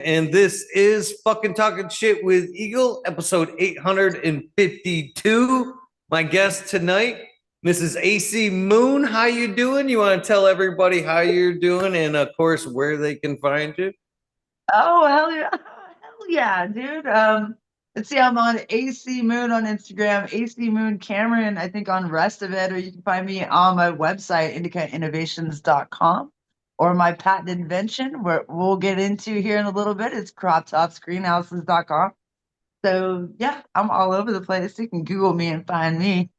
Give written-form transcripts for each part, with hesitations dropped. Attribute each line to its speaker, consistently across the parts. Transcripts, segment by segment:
Speaker 1: And this is fucking talking shit with Eagle, episode 852. My guest tonight, Mrs. AC Moon. How you doing? You want to tell everybody how you're doing and of course where they can find you?
Speaker 2: Oh, hell yeah. Hell yeah, dude. Let's see, I'm on AC Moon on Instagram, AC Moon Cameron, I think on rest of it, or you can find me on my website, indicateinnovations.com, or my patent invention, where we'll get into here in a little bit. It's croptopsgreenhouses.com. So yeah, I'm all over the place. You can Google me and find me.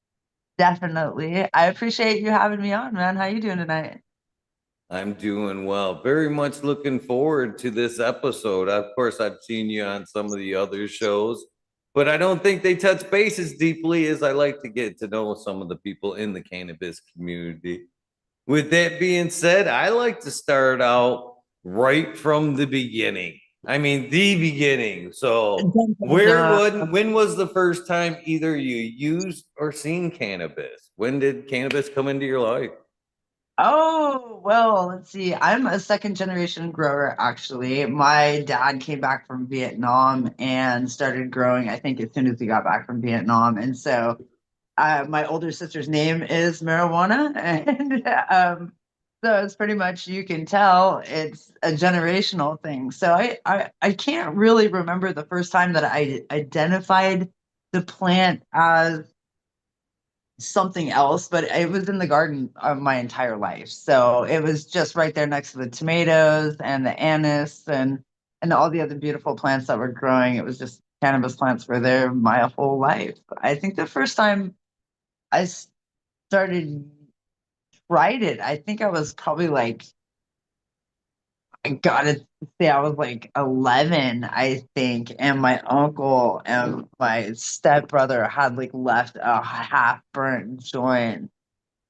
Speaker 2: Definitely. I appreciate you having me on, man. How you doing tonight?
Speaker 1: I'm doing well. Very much looking forward to this episode. Of course, I've seen you on some of the other shows, but I don't think they touch base as deeply as I like to get to know some of the people in the cannabis community. With that being said, I like to start out right from the beginning. I mean, the beginning. So,
Speaker 2: Dun, dun, dun.
Speaker 1: when was the first time either you used or seen cannabis? When did cannabis come into your life?
Speaker 2: Oh, well, let's see. I'm a second generation grower, actually. My dad came back from Vietnam and started growing, I think, as soon as he got back from Vietnam. And so my older sister's name is marijuana. And so it's pretty much, you can tell it's a generational thing. So I can't really remember the first time that I identified the plant as something else, but it was in the garden of my entire life. So it was just right there next to the tomatoes and the anise and all the other beautiful plants that were growing. It was just cannabis plants were there my whole life. I think the first time I started tried it, I think I was probably like I gotta say I was like 11, I think, and my uncle and my stepbrother had like left a half burnt joint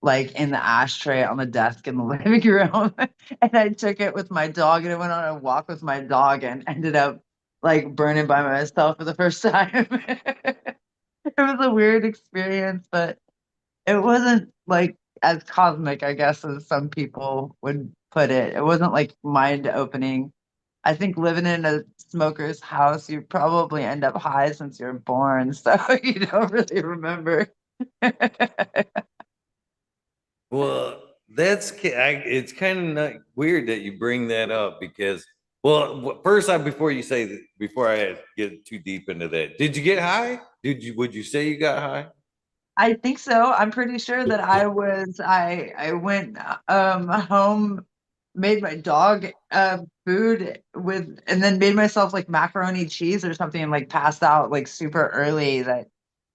Speaker 2: like in the ashtray on the desk in the living room. And I took it with my dog and I went on a walk with my dog and ended up like burning by myself for the first time. It was a weird experience, but it wasn't like as cosmic, I guess, as some people would put it. It wasn't like mind opening. I think living in a smoker's house, you probably end up high since you're born, so you don't really remember.
Speaker 1: Well, it's kind of weird that you bring that up because, well, first off, before you say that, before I get too deep into that, did you get high? Would you say you got high?
Speaker 2: I think so. I'm pretty sure that I went home, made my dog food with and then made myself like macaroni cheese or something and like passed out like super early that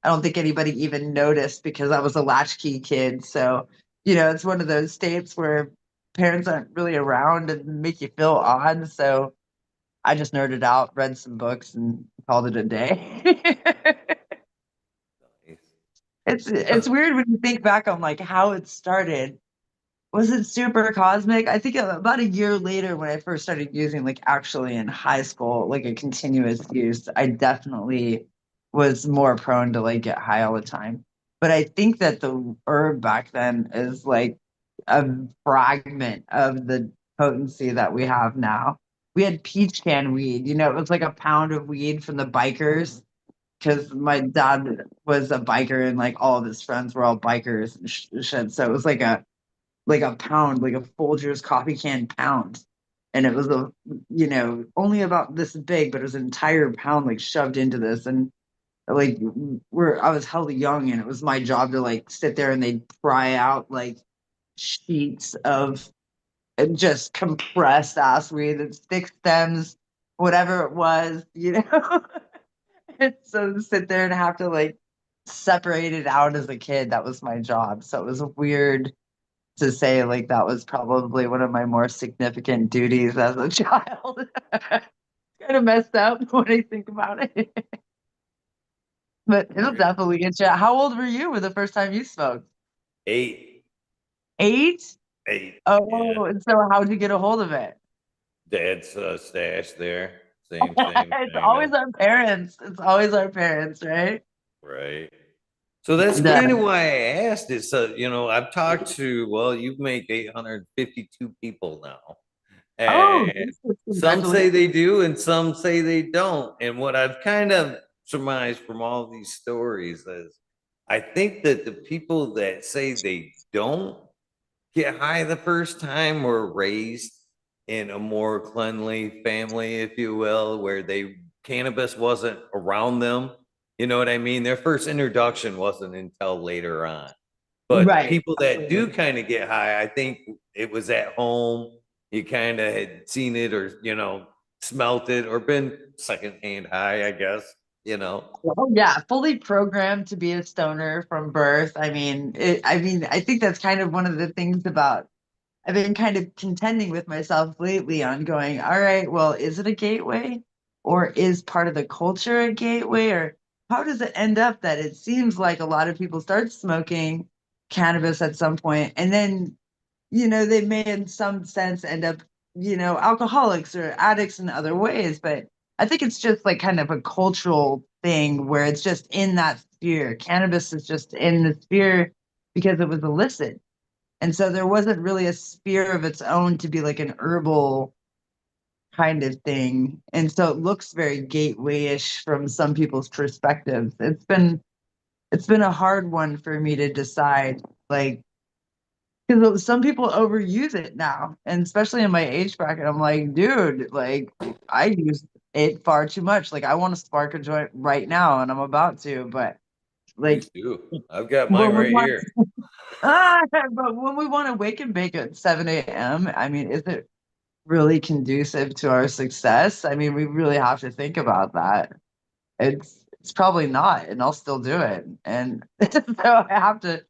Speaker 2: I don't think anybody even noticed because I was a latchkey kid. So, it's one of those states where parents aren't really around and make you feel odd. So I just nerded out, read some books and called it a day. It's weird when you think back on like how it started. Was it super cosmic? I think about a year later when I first started using like actually in high school, like a continuous use, I definitely was more prone to like get high all the time. But I think that the herb back then is like a fragment of the potency that we have now. We had peach can weed, it was like a pound of weed from the bikers because my dad was a biker and like all of his friends were all bikers and shit. So it was like a pound, like a Folgers coffee can pound. And it was only about this big, but it was an entire pound like shoved into this. And like I was hella young and it was my job to like sit there and they'd pry out like sheets of just compressed ass weed and stick stems, whatever it was. And so to sit there and have to like separate it out as a kid, that was my job. So it was weird to say like that was probably one of my more significant duties as a child. Kind of messed up when I think about it. But it'll
Speaker 1: Right.
Speaker 2: definitely get you. How old were you when the first time you smoked?
Speaker 1: Eight,
Speaker 2: 8?
Speaker 1: eight. Yeah.
Speaker 2: Oh, and so how'd you get a hold of it?
Speaker 1: Dad's stash there. Same
Speaker 2: It's
Speaker 1: kind
Speaker 2: always
Speaker 1: of.
Speaker 2: our parents. It's always our parents, right?
Speaker 1: Right. So that's kind of why I asked it. So, I've talked to, well, you make 852 people now.
Speaker 2: Oh,
Speaker 1: And some say
Speaker 2: congratulations.
Speaker 1: they do, and some say they don't. And what I've kind of surmised from all these stories is I think that the people that say they don't get high the first time were raised in a more cleanly family, if you will, where they cannabis wasn't around them. You know what I mean? Their first introduction wasn't until later on. But
Speaker 2: Right.
Speaker 1: people that do kind of get high, I think it was at home. You kind of had seen it or, smelt it or been secondhand high, I guess, you know.
Speaker 2: Oh yeah, fully programmed to be a stoner from birth. I think that's kind of one of the things about I've been kind of contending with myself lately on going, all right, well, is it a gateway or is part of the culture a gateway or how does it end up that it seems like a lot of people start smoking cannabis at some point and then, they may in some sense end up, alcoholics or addicts in other ways, but I think it's just like kind of a cultural thing where it's just in that sphere. Cannabis is just in the sphere because it was illicit. And so there wasn't really a sphere of its own to be like an herbal kind of thing. And so it looks very gateway-ish from some people's perspectives. It's been a hard one for me to decide, like, because some people overuse it now, and especially in my age bracket, I'm like, dude, like I use it far too much. Like I want to spark a joint right now, and I'm about to, but
Speaker 1: Me
Speaker 2: like
Speaker 1: too. I've got mine
Speaker 2: when we
Speaker 1: right
Speaker 2: want,
Speaker 1: here.
Speaker 2: but when we want to wake and bake at 7 a.m., I mean, is it really conducive to our success? I mean, we really have to think about that. It's probably not, and I'll still do it. And so I have to,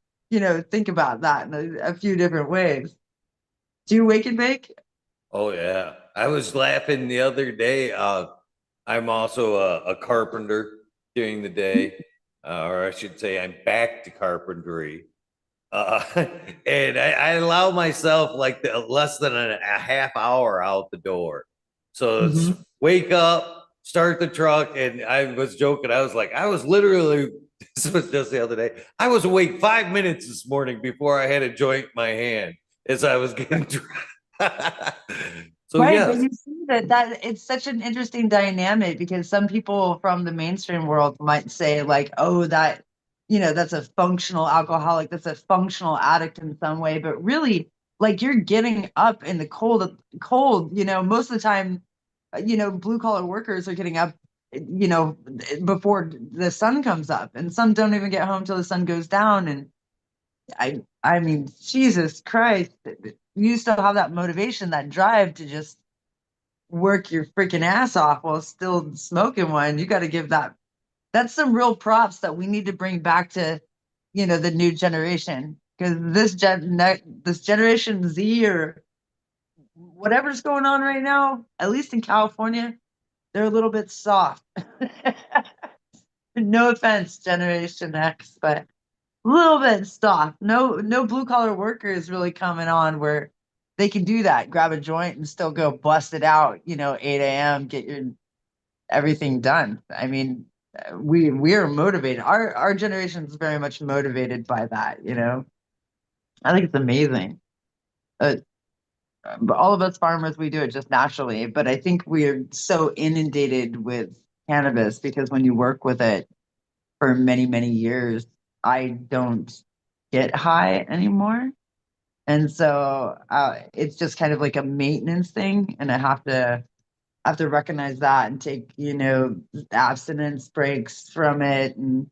Speaker 2: think about that in a few different ways. Do you wake and bake?
Speaker 1: Oh yeah. I was laughing the other day. I'm also a carpenter during the day, or I should say, I'm back to carpentry. Uh, and I allow myself like less than a half hour out the door. So it's
Speaker 2: Hmm.
Speaker 1: wake up, start the truck, and I was joking. I was like, I was literally, this was just the other day. I was awake 5 minutes this morning before I had a joint in my hand as I was getting dressed. So
Speaker 2: Right, but
Speaker 1: yes.
Speaker 2: you see that it's such an interesting dynamic because some people from the mainstream world might say like, oh, that's a functional alcoholic, that's a functional addict in some way, but really, like you're getting up in the cold, most of the time, blue collar workers are getting up, before the sun comes up, and some don't even get home till the sun goes down, and I mean, Jesus Christ, you still have that motivation, that drive to just work your freaking ass off while still smoking one. You got to give that's some real props that we need to bring back to, the new generation. Because this generation Z or whatever's going on right now, at least in California, they're a little bit soft. No offense, Generation X, but a little bit soft. No blue collar workers really coming on where they can do that, grab a joint and still go bust it out, 8 a.m., get your everything done. I mean, we are motivated. Our generation is very much motivated by that. I think it's amazing. Uh, but all of us farmers, we do it just naturally. But I think we're so inundated with cannabis because when you work with it for many, many years, I don't get high anymore. And so it's just kind of like a maintenance thing. And I have to recognize that and take, abstinence breaks from it and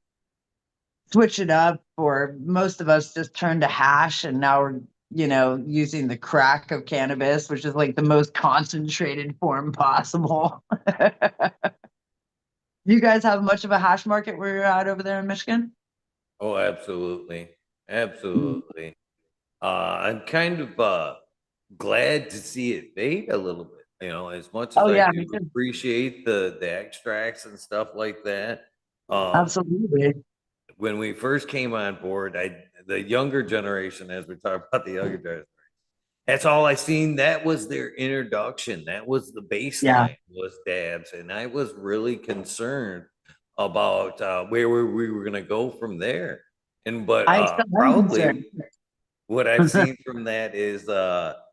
Speaker 2: switch it up. Or most of us just turn to hash and now we're, using the crack of cannabis, which is like the most concentrated form possible. You guys have much of a hash market where you're at over there in Michigan?
Speaker 1: Oh, absolutely. Absolutely. I'm kind of glad to see it fade a little bit. As much as
Speaker 2: Oh
Speaker 1: I
Speaker 2: yeah,
Speaker 1: do
Speaker 2: me too.
Speaker 1: appreciate the extracts and stuff like that. Um,
Speaker 2: Absolutely.
Speaker 1: when we first came on board, the younger generation, as we talk about the younger generation, that's all I seen. That was their introduction. That was the
Speaker 2: Yeah.
Speaker 1: baseline was dabs, and I was really concerned about where we were going to go from there. And but
Speaker 2: I still am concerned.
Speaker 1: proudly, what I've seen from that is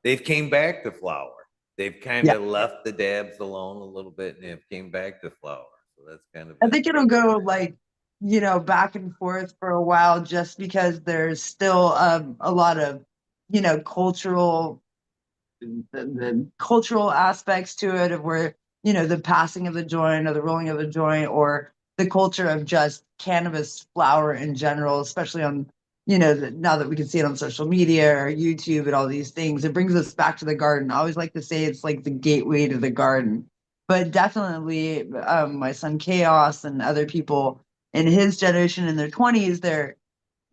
Speaker 1: they've came back to flower. they've kind
Speaker 2: Yeah.
Speaker 1: of left the dabs alone a little bit and have came back to flower. So that's kind of
Speaker 2: I
Speaker 1: been
Speaker 2: think it'll go like, back and forth for a while just because there's still a lot of, cultural the cultural aspects to it of where the passing of the joint or the rolling of the joint or the culture of just cannabis flower in general, especially on now that we can see it on social media or YouTube and all these things, it brings us back to the garden. I always like to say it's like the gateway to the garden. But definitely, my son Chaos and other people in his generation in their 20s, they're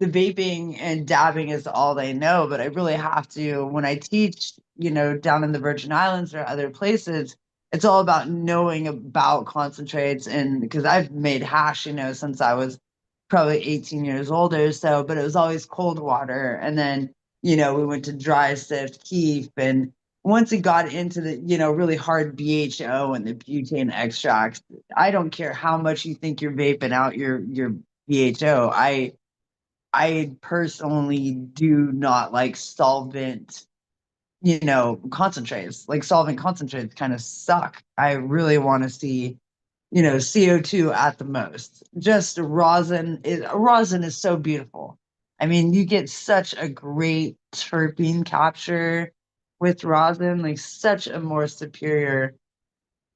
Speaker 2: the vaping and dabbing is all they know, but I really have to, when I teach, down in the Virgin Islands or other places, it's all about knowing about concentrates. And because I've made hash, since I was probably 18 years old or so, but it was always cold water. And then, we went to dry sift, keef. And once it got into the, really hard BHO and the butane extracts, I don't care how much you think you're vaping out your BHO. I personally do not like solvent, concentrates. Like solvent concentrates kind of suck. I really want to see, CO2 at the most. Just rosin is so beautiful. I mean, you get such a great terpene capture with rosin, like such a more superior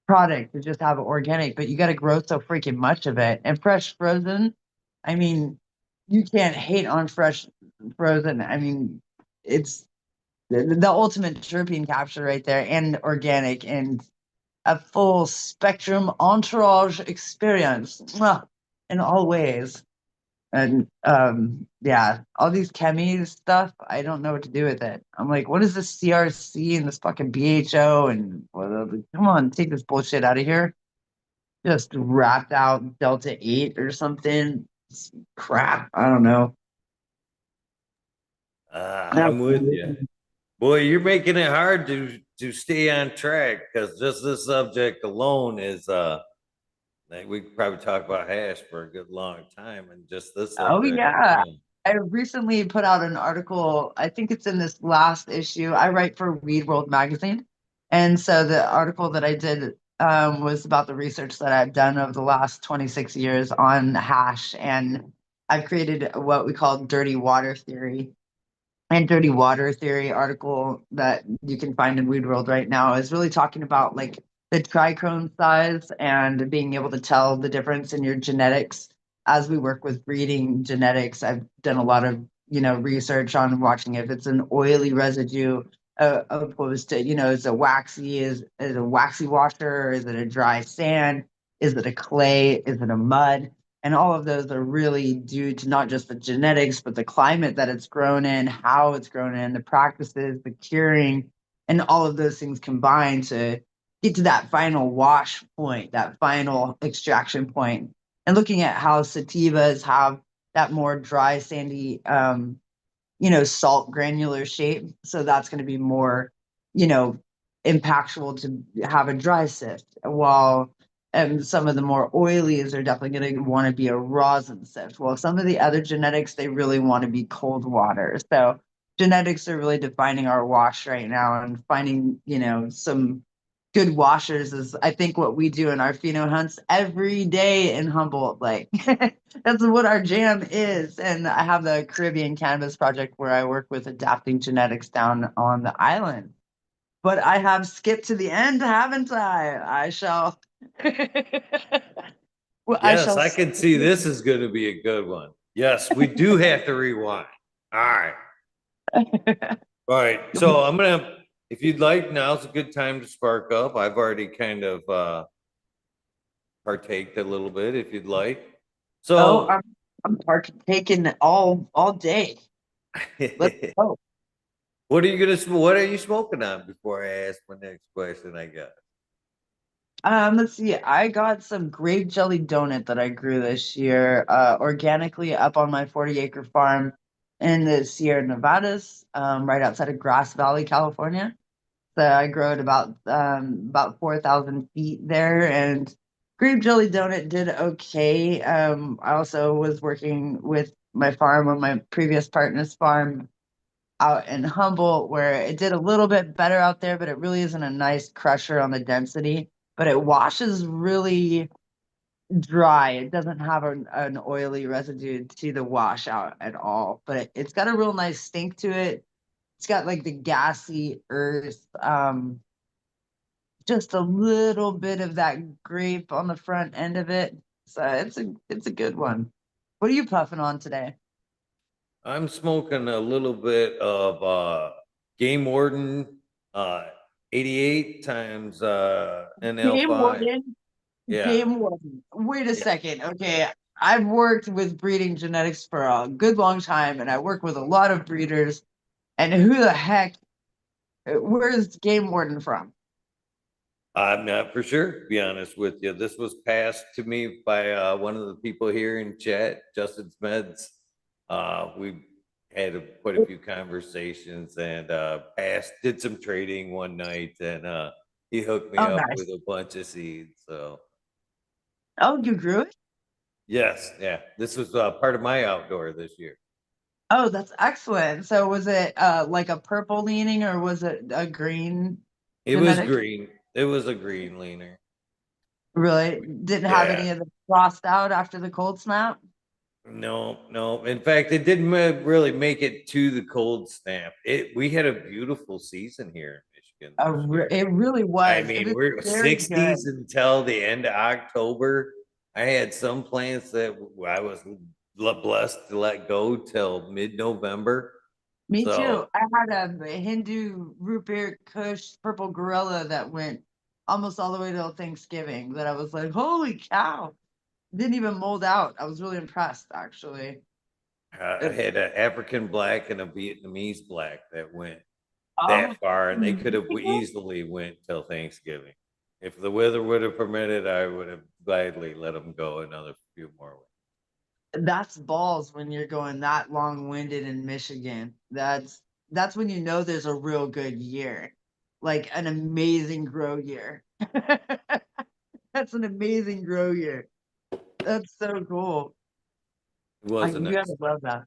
Speaker 2: product to just have it organic, but you got to grow so freaking much of it. And fresh frozen, I mean, you can't hate on fresh frozen. I mean, it's the ultimate terpene capture right there, and organic, and a full spectrum entourage experience in all ways. And yeah, all these chemies stuff, I don't know what to do with it. I'm like, what is this CRC and this fucking BHO and come on, take this bullshit out of here. Just wrapped out Delta 8 or something. It's crap. I don't know.
Speaker 1: I'm with you. Boy, you're making it hard to stay on track because just this subject alone is like we could probably talk about hash for a good long time and just this
Speaker 2: Oh
Speaker 1: subject
Speaker 2: yeah.
Speaker 1: alone.
Speaker 2: I recently put out an article. I think it's in this last issue. I write for Weed World magazine. And so the article that I did was about the research that I've done over the last 26 years on hash. And I've created what we call dirty water theory. And dirty water theory article that you can find in Weed World right now is really talking about like the trichrome size and being able to tell the difference in your genetics as we work with breeding genetics. I've done a lot of research on watching if it's an oily residue opposed to is a waxy washer, is it a dry sand, is it a clay, is it a mud? And all of those are really due to not just the genetics, but the climate that it's grown in, how it's grown in, the practices, the curing, and all of those things combined to get to that final wash point, that final extraction point. And looking at how sativas have that more dry, sandy, salt granular shape. So that's going to be more, you know, impactful to have a dry sift. While and some of the more oilies are definitely going to want to be a rosin sift. Well, some of the other genetics, they really want to be cold water. So genetics are really defining our wash right now, and finding, some good washers is I think what we do in our pheno hunts every day in Humboldt. Like that's what our jam is. And I have the Caribbean Cannabis Project where I work with adapting genetics down on the island. But I have skipped to the end, haven't I? I shall. Well, I
Speaker 1: Yes,
Speaker 2: shall.
Speaker 1: I can see this is going to be a good one. Yes, we do have to rewind. All right. All right. So I'm gonna, if you'd like, now's a good time to spark up. I've already kind of partaked a little bit if you'd like.
Speaker 2: Oh,
Speaker 1: So
Speaker 2: I'm partaking all day. Let's go.
Speaker 1: what are you smoking on before I ask my next question, I guess?
Speaker 2: Let's see. I got some grape jelly donut that I grew this year, organically up on my 40-acre farm in the Sierra Nevadas, right outside of Grass Valley, California. So I grow it about 4,000 feet there, and grape jelly donut did okay. I also was working with my farm on my previous partner's farm out in Humboldt, where it did a little bit better out there, but it really isn't a nice crusher on the density. But it washes really dry. It doesn't have an oily residue to the washout at all. But it's got a real nice stink to it. It's got like the gassy earth, just a little bit of that grape on the front end of it. So it's a good one. What are you puffing on today?
Speaker 1: I'm smoking a little bit of Game Warden uh 88 times
Speaker 2: Game
Speaker 1: NL5.
Speaker 2: warden.
Speaker 1: Yeah.
Speaker 2: Game warden. Wait a
Speaker 1: Yeah.
Speaker 2: second. Okay. I've worked with breeding genetics for a good long time, and I work with a lot of breeders. And who the heck, where's Game Warden from?
Speaker 1: I'm not for sure, to be honest with you. This was passed to me by one of the people here in chat, Justin Smeds. We had quite a few conversations and did some trading one night, and he hooked me
Speaker 2: Oh,
Speaker 1: up with
Speaker 2: nice.
Speaker 1: a bunch of seeds. So
Speaker 2: Oh, you grew it?
Speaker 1: yes, yeah, this was part of my outdoor this year.
Speaker 2: Oh, that's excellent. So was it like a purple leaning or was it a green
Speaker 1: It was
Speaker 2: genetic?
Speaker 1: green. It was a green leaner.
Speaker 2: Really? Didn't have
Speaker 1: Yeah.
Speaker 2: any of the frost out after the cold snap?
Speaker 1: No, no. In fact, it didn't really make it to the cold snap. We had a beautiful season here in Michigan this year.
Speaker 2: It really
Speaker 1: I
Speaker 2: was. It
Speaker 1: mean,
Speaker 2: was
Speaker 1: we're
Speaker 2: very
Speaker 1: 60s
Speaker 2: good.
Speaker 1: until the end of October. I had some plants that I was blessed to let go till mid-November.
Speaker 2: Me
Speaker 1: So
Speaker 2: too. I had a Hindu root beer Kush purple gorilla that went almost all the way till Thanksgiving that I was like, holy cow. Didn't even mold out. I was really impressed actually.
Speaker 1: I
Speaker 2: It,
Speaker 1: had an African black and a Vietnamese black that went
Speaker 2: oh,
Speaker 1: that far, and they could have
Speaker 2: beautiful.
Speaker 1: easily went till Thanksgiving. If the weather would have permitted, I would have gladly let them go another few more weeks.
Speaker 2: That's balls when you're going that long-winded in Michigan. That's when you know there's a real good year. Like an amazing grow year. That's an amazing grow year. That's so cool.
Speaker 1: It was a
Speaker 2: You
Speaker 1: nice
Speaker 2: gotta
Speaker 1: season.
Speaker 2: love that.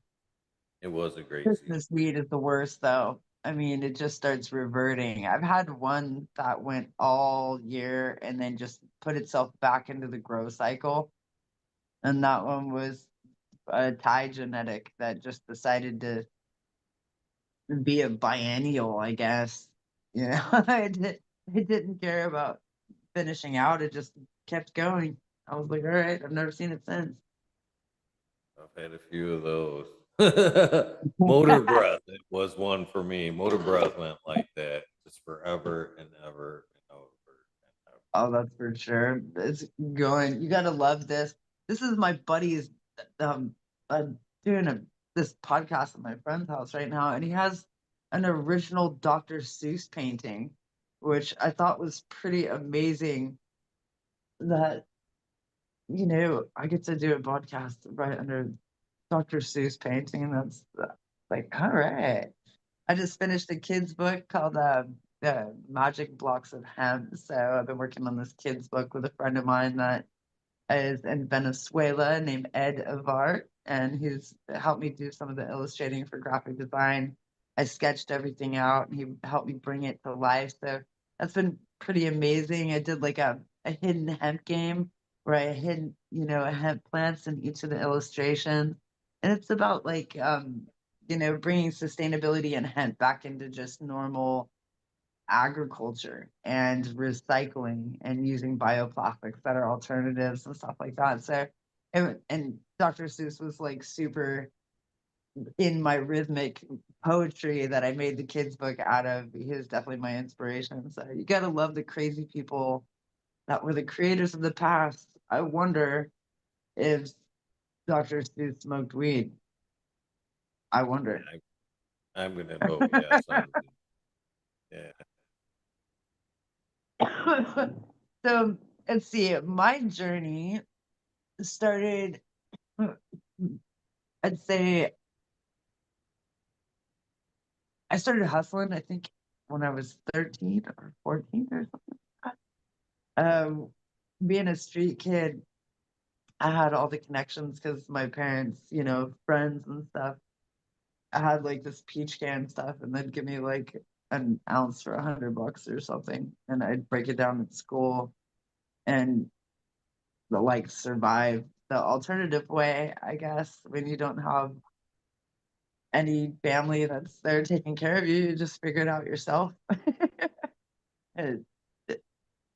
Speaker 1: It was a great season.
Speaker 2: Christmas weed is the worst though. I mean, it just starts reverting. I've had one that went all year and then just put itself back into the grow cycle. And that one was a Thai genetic that just decided to be a biennial, I guess. You know, it didn't care about finishing out. It just kept going. I was like, all right, I've never seen it since.
Speaker 1: I've had a few of those. Motor breath, it was one for me. Motor breath went like that just forever and ever and over and ever.
Speaker 2: Oh, that's for sure. It's going. You gotta love this. This is my buddy's um uh, doing this podcast at my friend's house right now, and he has an original Dr. Seuss painting, which I thought was pretty amazing. That I get to do a podcast right under Dr. Seuss painting. That's like, all right. I just finished a kid's book called Magic Blocks of Hemp. So I've been working on this kid's book with a friend of mine that is in Venezuela named Ed of Art, and he's helped me do some of the illustrating for graphic design. I sketched everything out, and he helped me bring it to life. So that's been pretty amazing. I did like a hidden hemp game where I hid, hemp plants in each of the illustrations, and it's about like bringing sustainability and hemp back into just normal agriculture and recycling and using bioplastics that are alternatives and stuff like that. So, and Dr. Seuss was like super in my rhythmic poetry that I made the kids' book out of. He was definitely my inspiration. So, you got to love the crazy people that were the creators of the past. I wonder if Dr. Seuss smoked weed. I wonder.
Speaker 1: I'm gonna vote yes on yeah.
Speaker 2: So, let's see. My journey started I'd say I started hustling, I think, when I was 13 or 14 or something like that. Being a street kid, I had all the connections because my parents, friends and stuff. I had like this peach can stuff, and they'd give me like an ounce for $100 or something, and I'd break it down at school and like survive the alternative way, I guess, when you don't have any family that's there taking care of you, you just figure it out yourself. And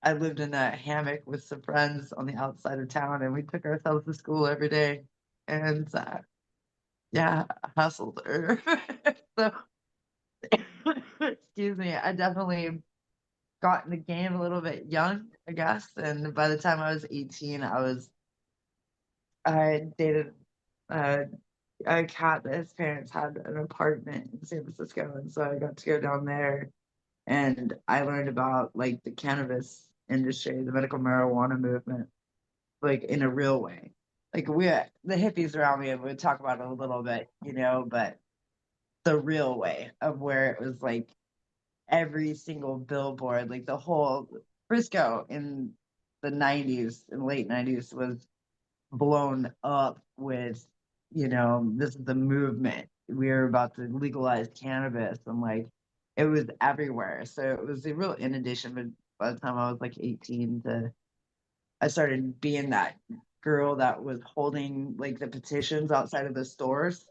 Speaker 2: I lived in a hammock with some friends on the outside of town, and we took ourselves to school every day, and yeah, hustled her. So, excuse me, I definitely got in the game a little bit young, I guess. And by the time I was 18, I dated uh, a cat that his parents had an apartment in San Francisco, and so I got to go down there, and I learned about like the cannabis industry, the medical marijuana movement, like in a real way. Like the hippies around me would talk about it a little bit, but the real way of where it was like every single billboard, like the whole Frisco in the 90s and late 90s was blown up with, this is the movement. We are about to legalize cannabis, and like it was everywhere. So it was a real inundation. But by the time I was like 18, I started being that girl that was holding like the petitions outside of the stores,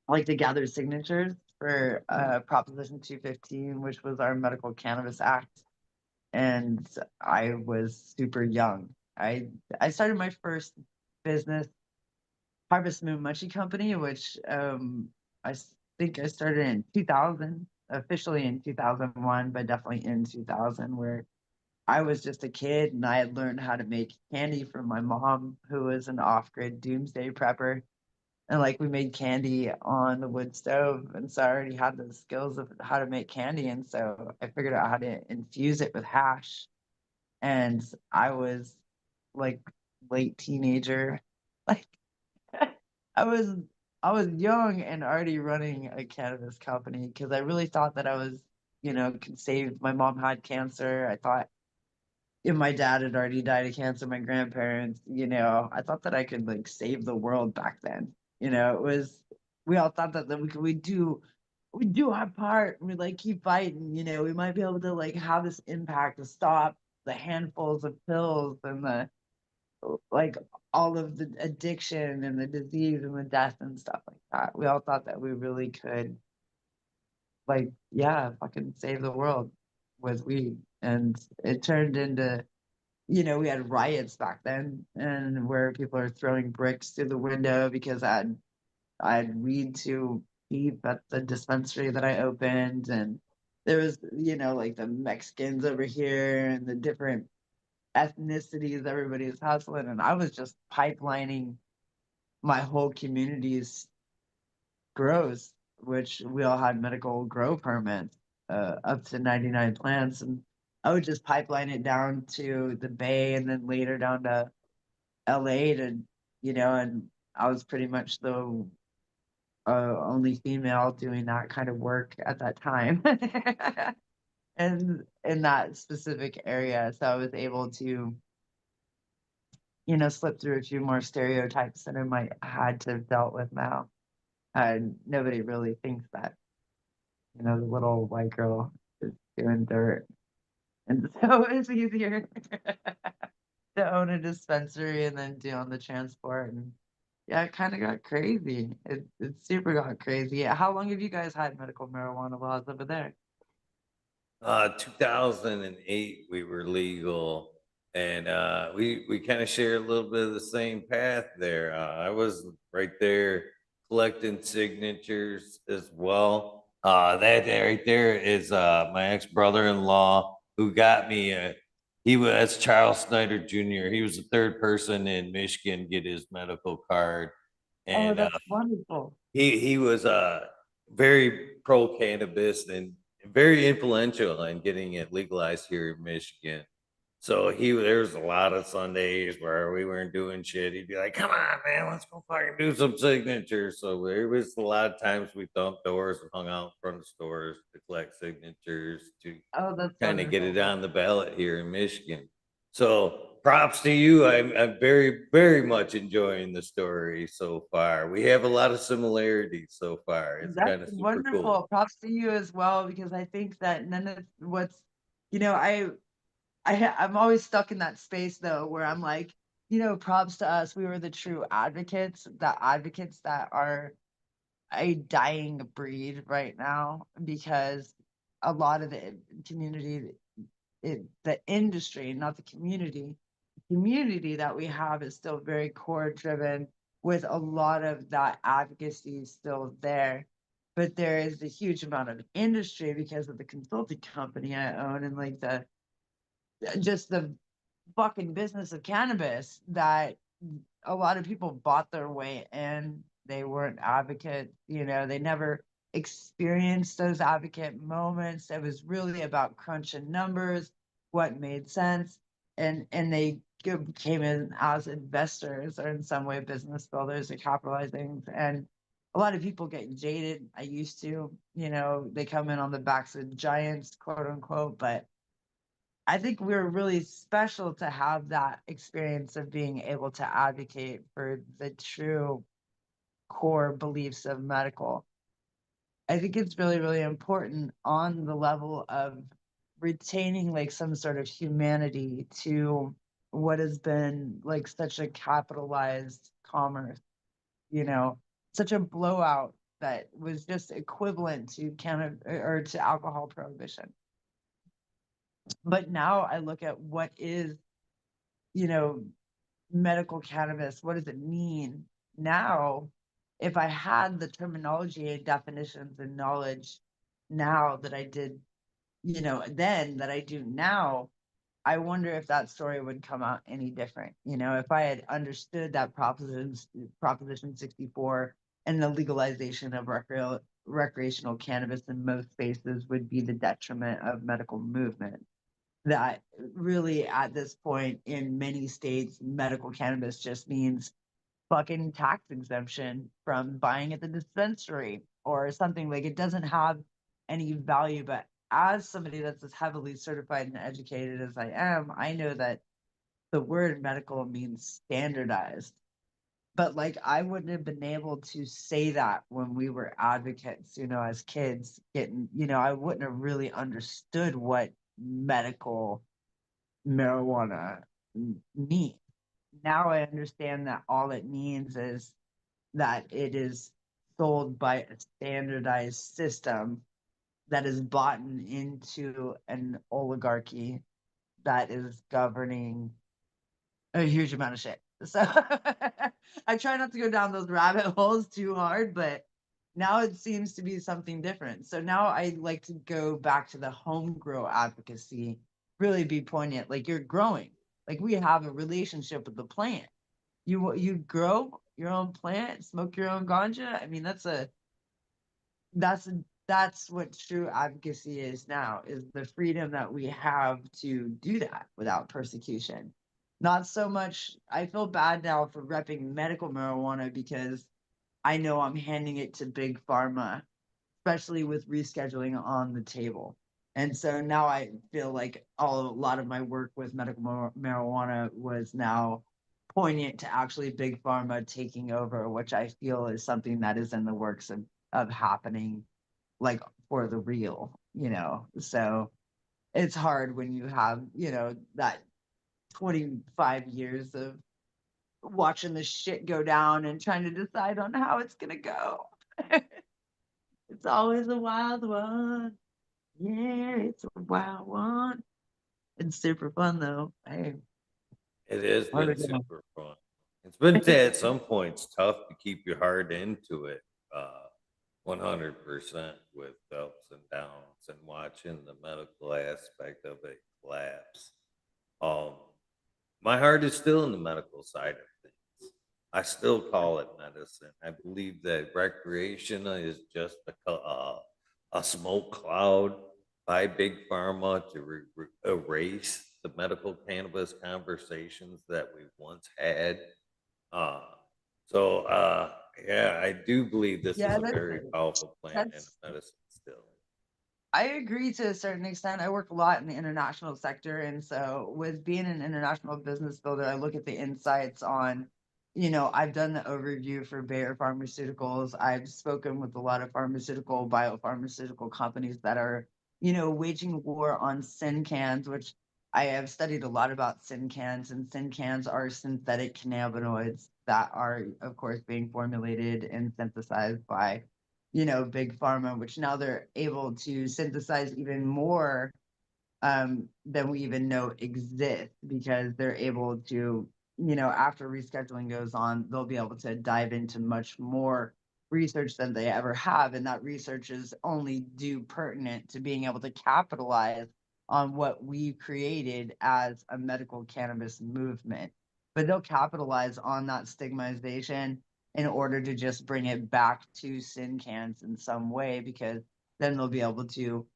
Speaker 2: like to gather signatures for Proposition 215, which was our Medical Cannabis Act. And I was super young. I started my first business, Harvest Moon Munchie Company, which I think I started in 2000, officially in 2001, but definitely in 2000, where I was just a kid and I had learned how to make candy from my mom, who was an off-grid doomsday prepper. And like we made candy on the wood stove, and so I already had the skills of how to make candy, and so I figured out how to infuse it with hash. And I was like late teenager, like I was I was young and already running a cannabis company because I really thought that I was, could save. My mom had cancer. I thought if my dad had already died of cancer, my grandparents, I thought that I could like save the world back then. It was we all thought that we do our part. We like keep fighting. We might be able to like have this impact to stop the handfuls of pills and the like all of the addiction and the disease and the death and stuff like that. We all thought that we really could, like, yeah, fucking save the world with weed. And it turned into, we had riots back then, and where people are throwing bricks through the window because I had weed to keep at the dispensary that I opened. And there was, like the Mexicans over here and the different ethnicities, everybody was hustling, and I was just pipelining my whole community's grows, which we all had medical grow permits, up to 99 plants, and I would just pipeline it down to the Bay and then later down to LA to, and I was pretty much the only female doing that kind of work at that time. And in that specific area, so I was able to, slip through a few more stereotypes that I might had to have dealt with now. And nobody really thinks that, the little white girl is doing dirt. And so it's easier to own a dispensary and then do on the transport. And yeah, it kind of got crazy. It super got crazy. How long have you guys had medical marijuana laws over there?
Speaker 1: 2008 we were legal, and we kind of share a little bit of the same path there. I was right there collecting signatures as well. That right there is my ex brother-in-law who got me. He was Charles Snyder Jr. He was the third person in Michigan get his medical card,
Speaker 2: Oh,
Speaker 1: and
Speaker 2: that's wonderful.
Speaker 1: he was very pro cannabis and very influential in getting it legalized here in Michigan. So there was a lot of Sundays where we weren't doing shit. He'd be like, "Come on, man, let's go fucking do some signatures." So there was a lot of times we thumped doors and hung out in front of stores to collect signatures to
Speaker 2: Oh, that's
Speaker 1: kind of get it
Speaker 2: wonderful.
Speaker 1: on the ballot here in Michigan. So props to you. I'm very, very much enjoying the story so far. We have a lot of similarities so far. It's
Speaker 2: That's
Speaker 1: kind of super cool.
Speaker 2: wonderful. Props to you as well, because I think that none of what's, you know, I'm always stuck in that space though, where I'm like, props to us. We were the true advocates that are a dying breed right now, because a lot of the community, the industry, not the community that we have is still very core driven, with a lot of that advocacy still there. But there is a huge amount of industry because of the consulting company I own, and like just the fucking business of cannabis, that a lot of people bought their way in. They weren't advocates, they never experienced those advocate moments. It was really about crunching numbers, what made sense, and they came in as investors, or in some way business builders, or capitalizing. And a lot of people get jaded. I used to, they come in on the backs of giants, quote unquote, but I think we're really special to have that experience of being able to advocate for the true core beliefs of medical. I think it's really, really important on the level of retaining like some sort of humanity to what has been like such a capitalized commerce, you know, such a blowout that was just equivalent to or to alcohol prohibition. But now I look at what is, you know, medical cannabis, what does it mean now? If I had the terminology and definitions and knowledge now that I did, then that I do now, I wonder if that story would come out any different. If I had understood that Proposition 64 and the legalization of recreational cannabis in most spaces would be the detriment of medical movement, that really at this point in many states, medical cannabis just means fucking tax exemption from buying at the dispensary or something. Like, it doesn't have any value. But as somebody that's as heavily certified and educated as I am, I know that the word medical means standardized. But like, I wouldn't have been able to say that when we were advocates, as kids getting, I wouldn't have really understood what medical marijuana mean. Now I understand that all it means is that it is sold by a standardized system that is bought into an oligarchy that is governing a huge amount of shit. So I try not to go down those rabbit holes too hard, but now it seems to be something different. So now I like to go back to the home grow advocacy, really be poignant. Like, you're growing, like we have a relationship with the plant. You grow your own plant, smoke your own ganja. I mean, that's that's what true advocacy is now, is the freedom that we have to do that without persecution. Not so much, I feel bad now for repping medical marijuana, because I know I'm handing it to big pharma, especially with rescheduling on the table. And so now I feel like a lot of my work with medical marijuana was now poignant to actually big pharma taking over, which I feel is something that is in the works of happening, like, for the real. So it's hard when you have, that 25 years of watching the shit go down and trying to decide on how it's gonna go. It's always a wild one. Yeah, it's a wild one. It's super fun though. Hey,
Speaker 1: It has
Speaker 2: hard
Speaker 1: been
Speaker 2: to go.
Speaker 1: super fun. It's been at some points tough to keep your heart into it, 100% with ups and downs and watching the medical aspect of it collapse. Um, my heart is still in the medical side of things. I still call it medicine. I believe that recreation is just a smoke cloud by big pharma to erase the medical cannabis conversations that we once had. Uh, yeah, I do believe this is
Speaker 2: Yeah,
Speaker 1: a very powerful plant and
Speaker 2: that's
Speaker 1: a medicine still.
Speaker 2: I agree to a certain extent. I work a lot in the international sector. And so, with being an international business builder, I look at the insights on, I've done the overview for Bayer Pharmaceuticals. I've spoken with a lot of pharmaceutical, biopharmaceutical companies that are, waging war on sin cans, which I have studied a lot about sin cans. And sin cans are synthetic cannabinoids that are, of course, being formulated and synthesized by big pharma, which now they're able to synthesize even more than we even know exist because they're able to, after rescheduling goes on, they'll be able to dive into much more research than they ever have. And that research is only due pertinent to being able to capitalize on what we created as a medical cannabis movement. But they'll capitalize on that stigmatization in order to just bring it back to sin cans in some way, because then they'll be able to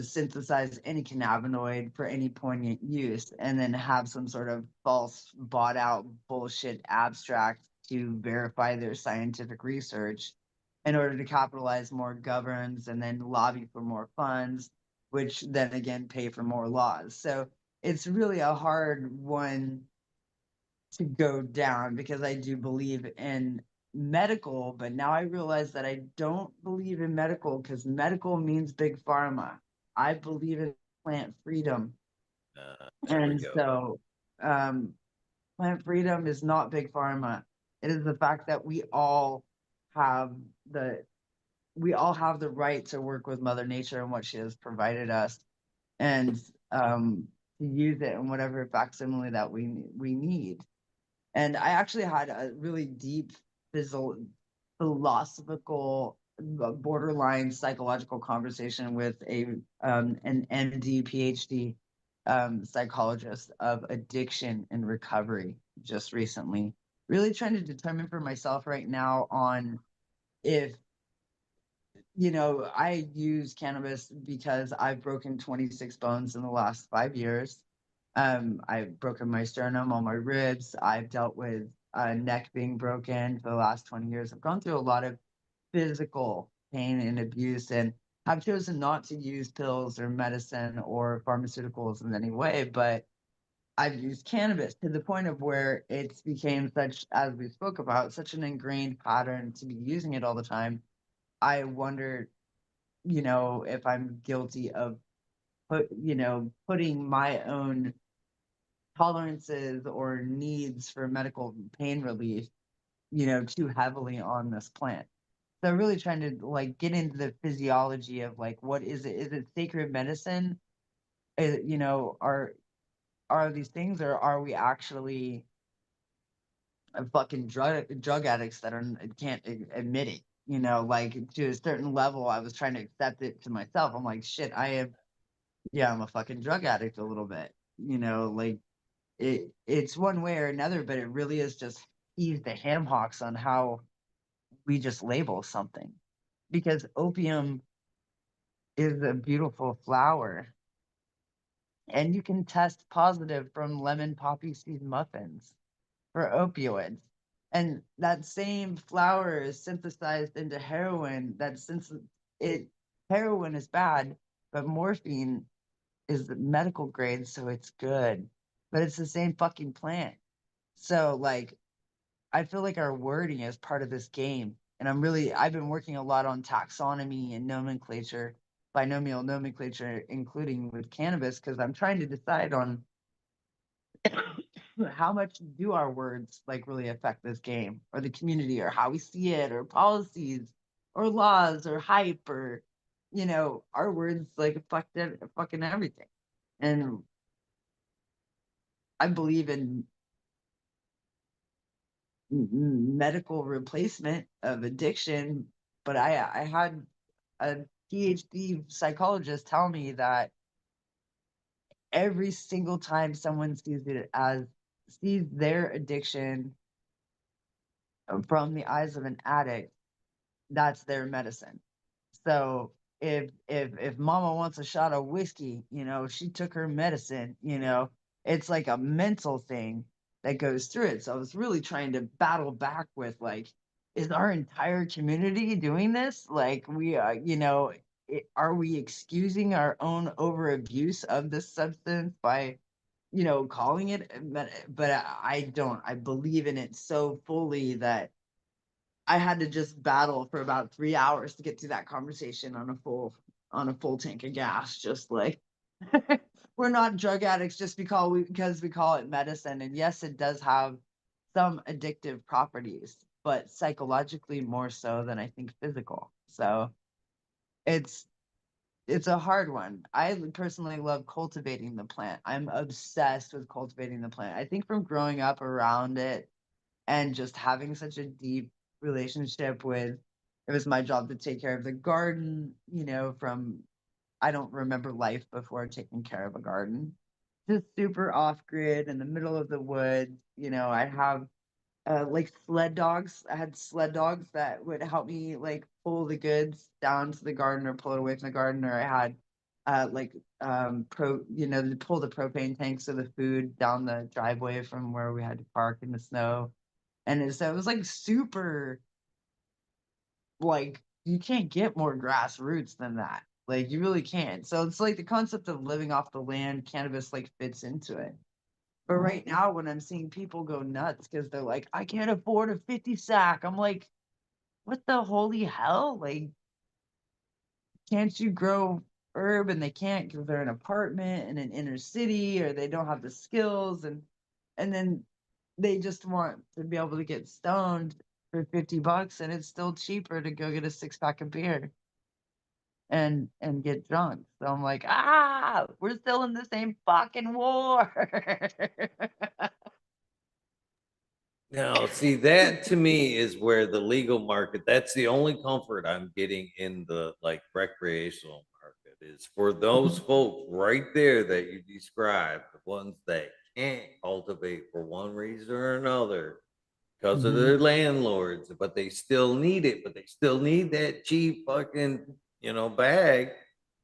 Speaker 2: synthesize any cannabinoid for any poignant use and then have some sort of false bought out bullshit abstract to verify their scientific research in order to capitalize more governs and then lobby for more funds, which then again pay for more laws. So it's really a hard one to go down because I do believe in medical, but now I realize that I don't believe in medical because medical means big pharma. I believe in plant freedom.
Speaker 1: There we
Speaker 2: And
Speaker 1: go.
Speaker 2: so um, plant freedom is not big pharma. It is the fact that have the we all have the right to work with Mother Nature and what she has provided us, and to use it in whatever facsimile that we need. And I actually had a really deep philosophical, borderline psychological conversation with an MD, PhD psychologist of addiction and recovery just recently. Really trying to determine for myself right now on if I use cannabis because I've broken 26 bones in the last 5 years. I've broken my sternum, all my ribs. I've dealt with neck being broken for the last 20 years. I've gone through a lot of physical pain and abuse and have chosen not to use pills or medicine or pharmaceuticals in any way, but I've used cannabis to the point of where it's became such, as we spoke about, such an ingrained pattern to be using it all the time. I wonder, if I'm guilty of putting my own tolerances or needs for medical pain relief, too heavily on this plant. So really trying to like get into the physiology of like what is it? Is it sacred medicine? Are these things, or are we actually fucking drug addicts that can't admit it? Like to a certain level, I was trying to accept it to myself. I'm like, shit, I'm a fucking drug addict a little bit. Like it's one way or another, but it really is just ease the ham hocks on how we just label something. Because opium is a beautiful flower, and you can test positive from lemon poppy seed muffins for opioids. And that same flower is synthesized into heroin. It heroin is bad, but morphine is the medical grade, so it's good. But it's the same fucking plant. So like I feel like our wording is part of this game. And I've been working a lot on taxonomy and nomenclature, binomial nomenclature, including with cannabis, because I'm trying to decide on how much do our words like really affect this game or the community or how we see it or policies or laws or hype or our words like affect fucking everything. And I believe in medical replacement of addiction, but I had a PhD psychologist tell me that every single time someone sees their addiction from the eyes of an addict, that's their medicine. So if mama wants a shot of whiskey, she took her medicine, it's like a mental thing that goes through it. So I was really trying to battle back with like, is our entire community doing this? Like we are, are we excusing our own overabuse of this substance by, calling it? But I don't. I believe in it so fully that I had to just battle for about 3 hours to get through that conversation on a full tank of gas. Just like we're not drug addicts just because we call it medicine. And yes, it does have some addictive properties, but psychologically more so than I think physical. So it's it's a hard one. I personally love cultivating the plant. I'm obsessed with cultivating the plant. I think from growing up around it and just having such a deep relationship with, it was my job to take care of the garden, from I don't remember life before taking care of a garden. Just super off grid in the middle of the woods. I have like sled dogs. I had sled dogs that would help me like pull the goods down to the garden or pull it away from the garden. Or I had like to pull the propane tanks of the food down the driveway from where we had to park in the snow. So it was like super, like you can't get more grassroots than that. Like you really can't. So it's like the concept of living off the land, cannabis like fits into it. But right now, when I'm seeing people go nuts because they're like, I can't afford a 50 sack, I'm like, what the holy hell? Like, can't you grow herb? And they can't because they're in an apartment in an inner city or they don't have the skills. And then they just want to be able to get stoned for $50 and it's still cheaper to go get a 6 pack of beer and get drunk. So I'm like, we're still in the same fucking war.
Speaker 1: Now, see, that to me is where the legal market, that's the only comfort I'm getting in the like recreational market is for those folks right there that you described, the ones that can't cultivate for one reason or another because of
Speaker 2: Mhm.
Speaker 1: their landlords, but they still need it, but they still need that cheap fucking, bag.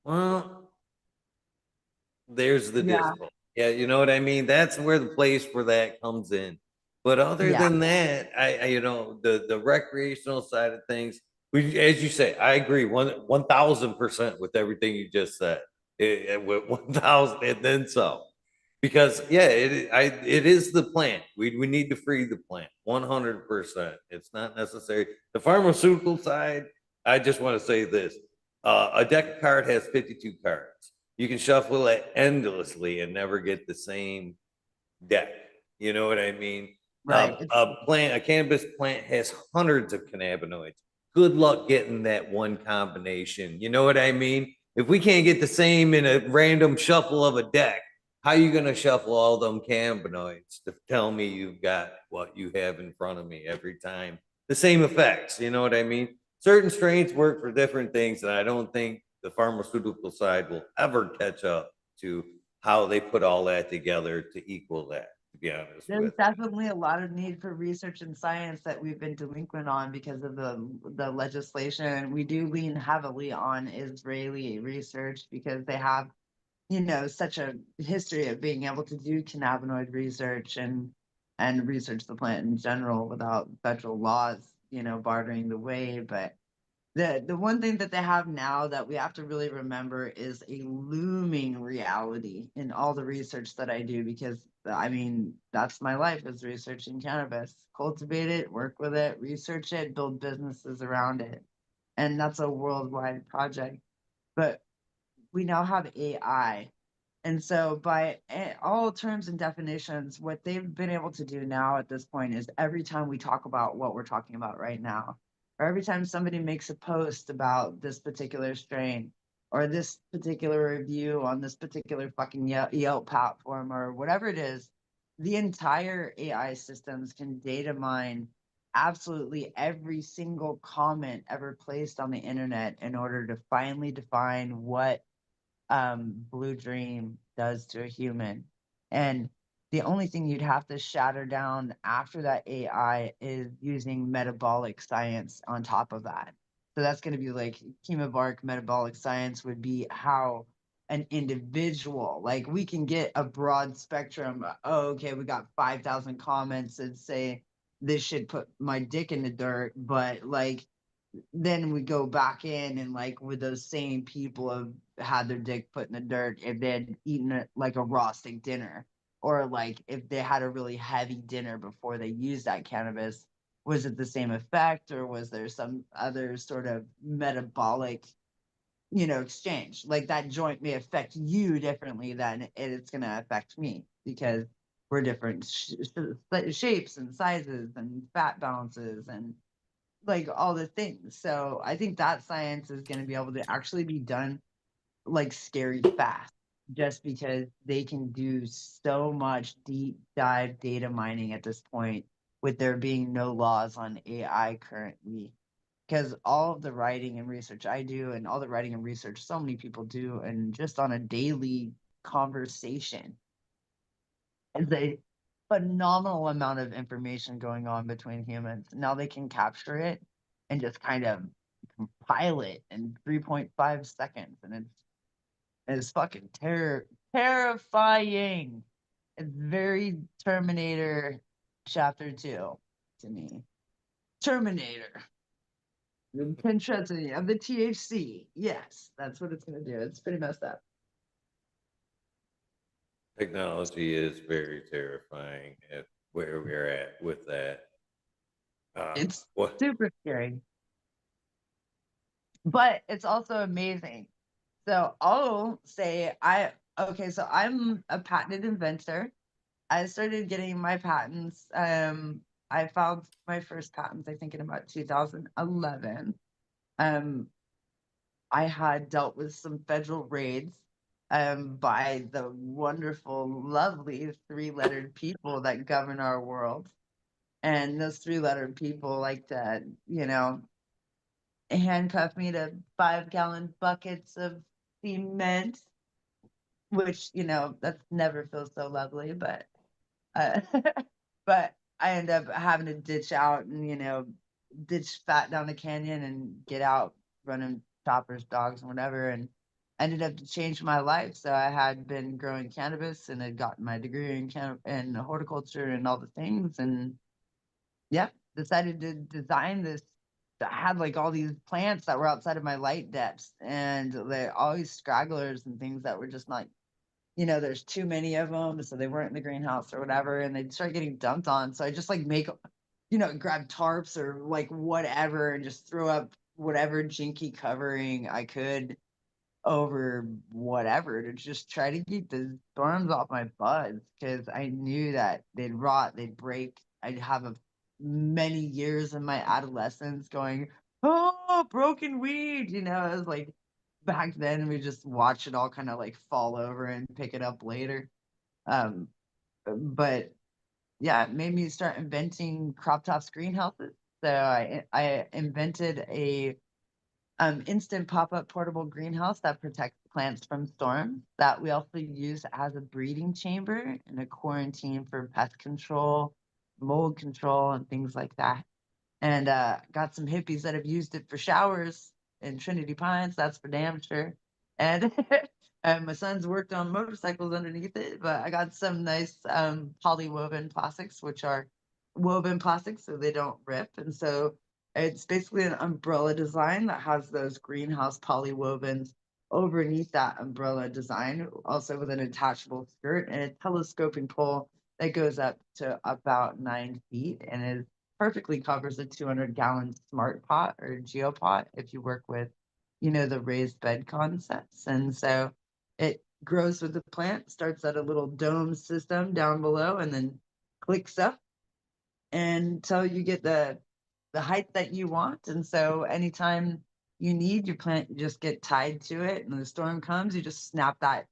Speaker 1: Well, there's the
Speaker 2: Yeah,
Speaker 1: dispo. Yeah, you know what I mean? That's where the place for that comes in. But other
Speaker 2: yeah.
Speaker 1: than that, the recreational side of things, as you say, I agree 1,000% with everything you just said. With 1,000 and then some, because yeah, it is the plant. We need to free the plant 100%. It's not necessary. The pharmaceutical side, I just want to say this: a deck of card has 52 cards. You can shuffle it endlessly and never get the same deck. You know what I mean?
Speaker 2: Right.
Speaker 1: A cannabis plant has hundreds of cannabinoids. Good luck getting that one combination. You know what I mean? If we can't get the same in a random shuffle of a deck, how are you going to shuffle all them cannabinoids to tell me you've got what you have in front of me every time? The same effects. You know what I mean? Certain strains work for different things, and I don't think the pharmaceutical side will ever catch up to how they put all that together to equal that, to be honest
Speaker 2: There's
Speaker 1: with
Speaker 2: definitely a lot of need for research and science that we've been delinquent on because of the legislation. We do lean heavily on Israeli research because they have, such a history of being able to do cannabinoid research and research the plant in general without federal laws, bartering the way. But the one thing that they have now that we have to really remember is a looming reality in all the research that I do, because I mean that's my life, is researching cannabis. Cultivate it, work with it, research it, build businesses around it, and that's a worldwide project. But we now have AI. And so, by all terms and definitions, what they've been able to do now at this point is every time we talk about what we're talking about right now, or every time somebody makes a post about this particular strain, or this particular review on this particular fucking Yelp platform, or whatever it is, the entire AI systems can data mine absolutely every single comment ever placed on the internet in order to finally define what Blue Dream does to a human. And the only thing you'd have to shatter down after that AI is using metabolic science on top of that. So that's going to be like chemobark metabolic science would be how an individual, like we can get a broad spectrum. Oh, okay, we got 5,000 comments that say this should put my dick in the dirt, but like then we go back in and like with those same people have had their dick put in the dirt if they had eaten it like a raw steak dinner, or like if they had a really heavy dinner before they used that cannabis, was it the same effect or was there some other sort of metabolic, exchange? Like that joint may affect you differently than it's going to affect me because we're different shapes and sizes and fat balances and like all the things. So I think that science is going to be able to actually be done like scary fast, just because they can do so much deep dive data mining at this point with there being no laws on AI currently. Because all of the writing and research I do, and all the writing and research so many people do, and just on a daily conversation, is a phenomenal amount of information going on between humans. Now they can capture it and just kind of compile it in 3.5 seconds. And it's fucking terrifying. It's very Terminator Chapter 2 to me. Terminator. The intensity of the THC. Yes, that's what it's going to do. It's pretty messed up.
Speaker 1: Technology is very terrifying at where we're at with that.
Speaker 2: It's
Speaker 1: What?
Speaker 2: super scary, but it's also amazing. So I'll say okay, so I'm a patented inventor. I started getting my patents. I filed my first patents, I think, in about 2011. Um, I had dealt with some federal raids by the wonderful, lovely three-lettered people that govern our world. And those three-lettered people like to, handcuff me to 5-gallon buckets of cement, which, that never feels so lovely, but uh, but I end up having to ditch out and, ditch fat down the canyon and get out running choppers, dogs, and whatever. And ended up to change my life. So I had been growing cannabis and had gotten my degree in horticulture and all the things. And yeah, decided to design this. I had like all these plants that were outside of my light depths, and they're always stragglers and things that were just not, there's too many of them, so they weren't in the greenhouse or whatever, and they'd start getting dumped on. So I just like make, grab tarps or like whatever and just throw up whatever jinky covering I could over whatever to just try to keep the storms off my buds, because I knew that they'd rot, they'd break. I'd have many years in my adolescence going, oh, broken weed. It was like back then we just watch it all kind of like fall over and pick it up later. Um, but yeah, it made me start inventing crop tops greenhouses. So I invented a instant pop-up portable greenhouse that protects plants from storms, that we also use as a breeding chamber and a quarantine for pest control, mold control, and things like that. And got some hippies that have used it for showers in Trinity Pines. That's for damn sure. And and my son's worked on motorcycles underneath it. But I got some nice polywoven plastics, which are woven plastics so they don't rip. And so it's basically an umbrella design that has those greenhouse polywovens underneath that umbrella design, also with an attachable skirt and a telescoping pole that goes up to about 9 feet and is perfectly covers a 200-gallon smart pot or geopot if you work with, the raised bed concepts. And so it grows with the plant, starts at a little dome system down below, and then clicks up until you get the height that you want. And so anytime you need your plant, you just get tied to it. And the storm comes, you just snap that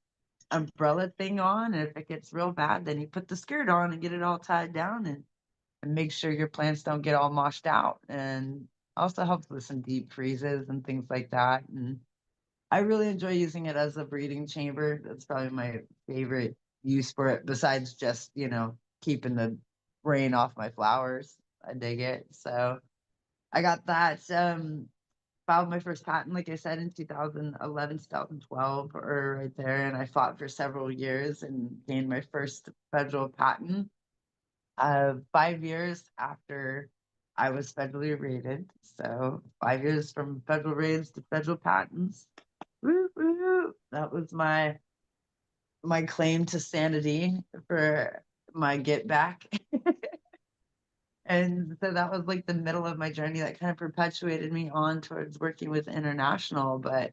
Speaker 2: umbrella thing on. And if it gets real bad, then you put the skirt on and get it all tied down and make sure your plants don't get all moshed out. And also helps with some deep freezes and things like that. And I really enjoy using it as a breeding chamber. That's probably my favorite use for it, besides just, keeping the rain off my flowers. I dig it. So I got that. Filed my first patent, like I said, in 2011, 2012, or right there. And I fought for several years and gained my first federal patent 5 years after I was federally rated. So 5 years from federal ratings to federal patents. Woo, woo. That was my claim to sanity for my get back. And so that was like the middle of my journey that kind of perpetuated me on towards working with international. But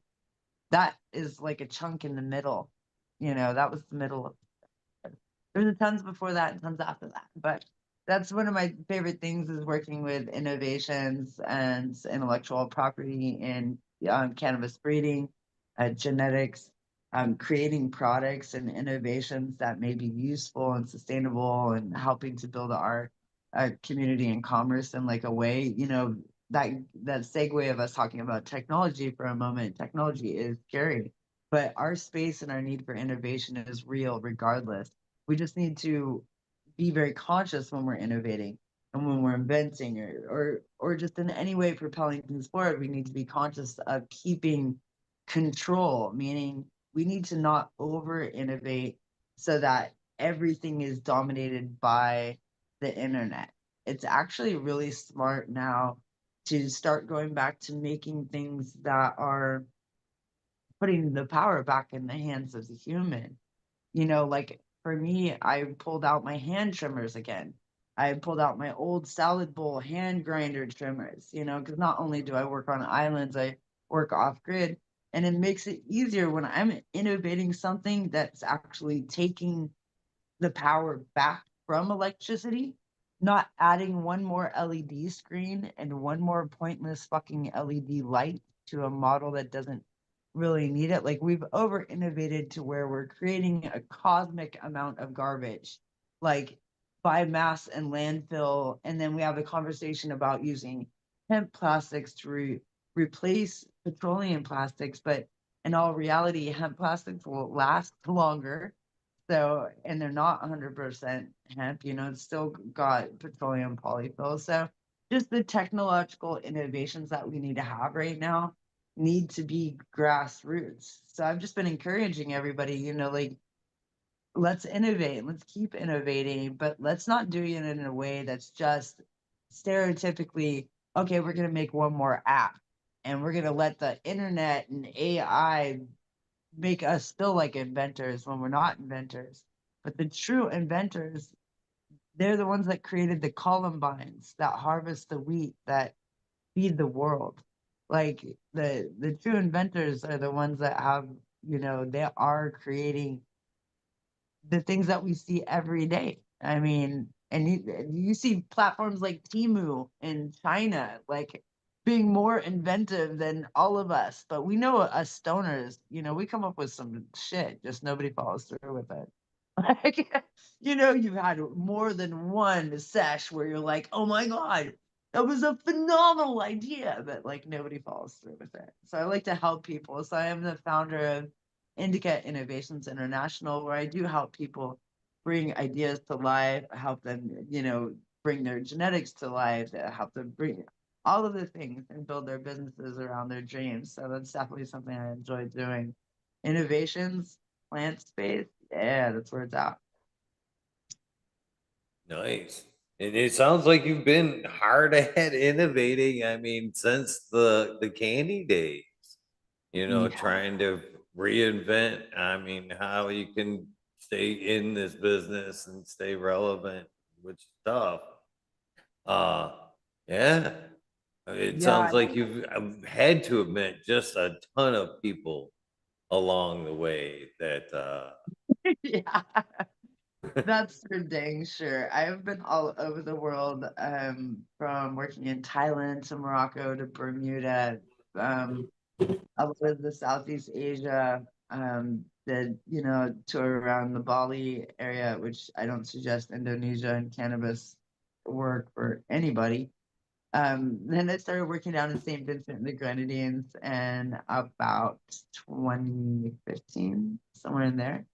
Speaker 2: that is like a chunk in the middle. That was the middle of there's a tons before that and tons after that. But that's one of my favorite things is working with innovations and intellectual property in cannabis breeding, genetics, creating products and innovations that may be useful and sustainable and helping to build our community and commerce in like a way, that segue of us talking about technology for a moment. Technology is scary, but our space and our need for innovation is real regardless. We just need to be very conscious when we're innovating and when we're inventing or just in any way propelling things forward. We need to be conscious of keeping control, meaning we need to not over innovate so that everything is dominated by the internet. It's actually really smart now to start going back to making things that are putting the power back in the hands of the human. Like for me, I pulled out my hand trimmers again. I pulled out my old salad bowl hand grinder trimmers, because not only do I work on islands, I work off grid. And it makes it easier when I'm innovating something that's actually taking the power back from electricity, not adding one more LED screen and one more pointless fucking LED light to a model that doesn't really need it. Like we've over innovated to where we're creating a cosmic amount of garbage, like by mass and landfill. And then we have a conversation about using hemp plastics to replace petroleum plastics. But in all reality, hemp plastics will last longer, so, and they're not 100% hemp, it's still got petroleum polyfill. So, just the technological innovations that we need to have right now need to be grassroots. So, I've just been encouraging everybody, like, let's innovate, let's keep innovating, but let's not do it in a way that's just stereotypically, okay, we're going to make one more app and we're going to let the internet and AI make us feel like inventors when we're not inventors. But the true inventors, they're the ones that created the columbines that harvest the wheat that feed the world. Like the true inventors are the ones that have, they are creating the things that we see every day. I mean, and you see platforms like Temu in China, like being more inventive than all of us. But we know us stoners, we come up with some shit, just nobody follows through with it. Like, you've had more than one sesh where you're like, oh my God, that was a phenomenal idea, but like nobody follows through with it. So I like to help people. So I am the founder of Indica Innovations International, where I do help people bring ideas to life, help them, bring their genetics to life, help them bring all of the things and build their businesses around their dreams. So that's definitely something I enjoy doing. Innovations, plant space, yeah, that's where it's at.
Speaker 1: Nice. And it sounds like you've been hard at innovating. I mean, since the candy days,
Speaker 2: Yeah.
Speaker 1: trying to reinvent, I mean, how you can stay in this business and stay relevant, which is tough. Uh, yeah. It
Speaker 2: Yeah.
Speaker 1: sounds like you've had to have met just a ton of people along the way that
Speaker 2: Yeah. That's for dang sure. I've been all over the world, from working in Thailand to Morocco to Bermuda, I was with the Southeast Asia, did, tour around the Bali area, which I don't suggest Indonesia and cannabis work for anybody. Then I started working down in St. Vincent and the Grenadines in about 2015, somewhere in there.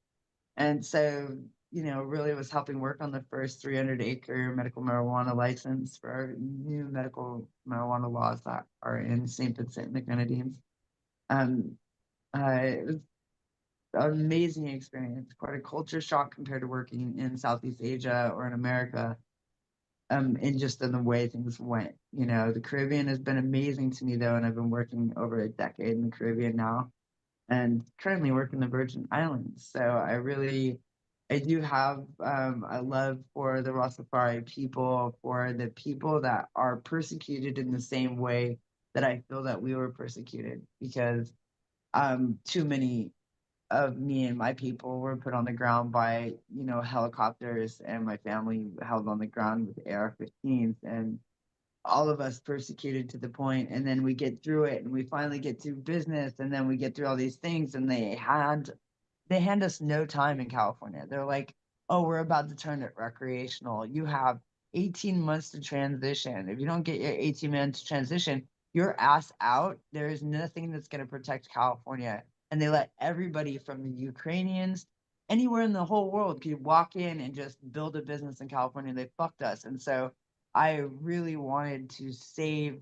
Speaker 2: And so, really was helping work on the first 300-acre medical marijuana license for our new medical marijuana laws that are in St. Vincent and the Grenadines. Um, it was an amazing experience, quite a culture shock compared to working in Southeast Asia or in America. in just in the way things went. You know, the Caribbean has been amazing to me though, and I've been working over a decade in the Caribbean now, and currently work in the Virgin Islands. So I do have a love for the Rastafari people, for the people that are persecuted in the same way that I feel that we were persecuted, because too many of me and my people were put on the ground by, you know, helicopters, and my family held on the ground with AR-15s, and all of us persecuted to the point, and then we get through it and we finally get through business, and then we get through all these things, and they hand us no time in California. They're like, oh, we're about to turn it recreational. You have 18 months to transition. If you don't get your 18 months to transition, you're ass out. There is nothing that's going to protect California. And they let everybody from the Ukrainians, anywhere in the whole world, could walk in and just build a business in California. They fucked us. And so I really wanted to save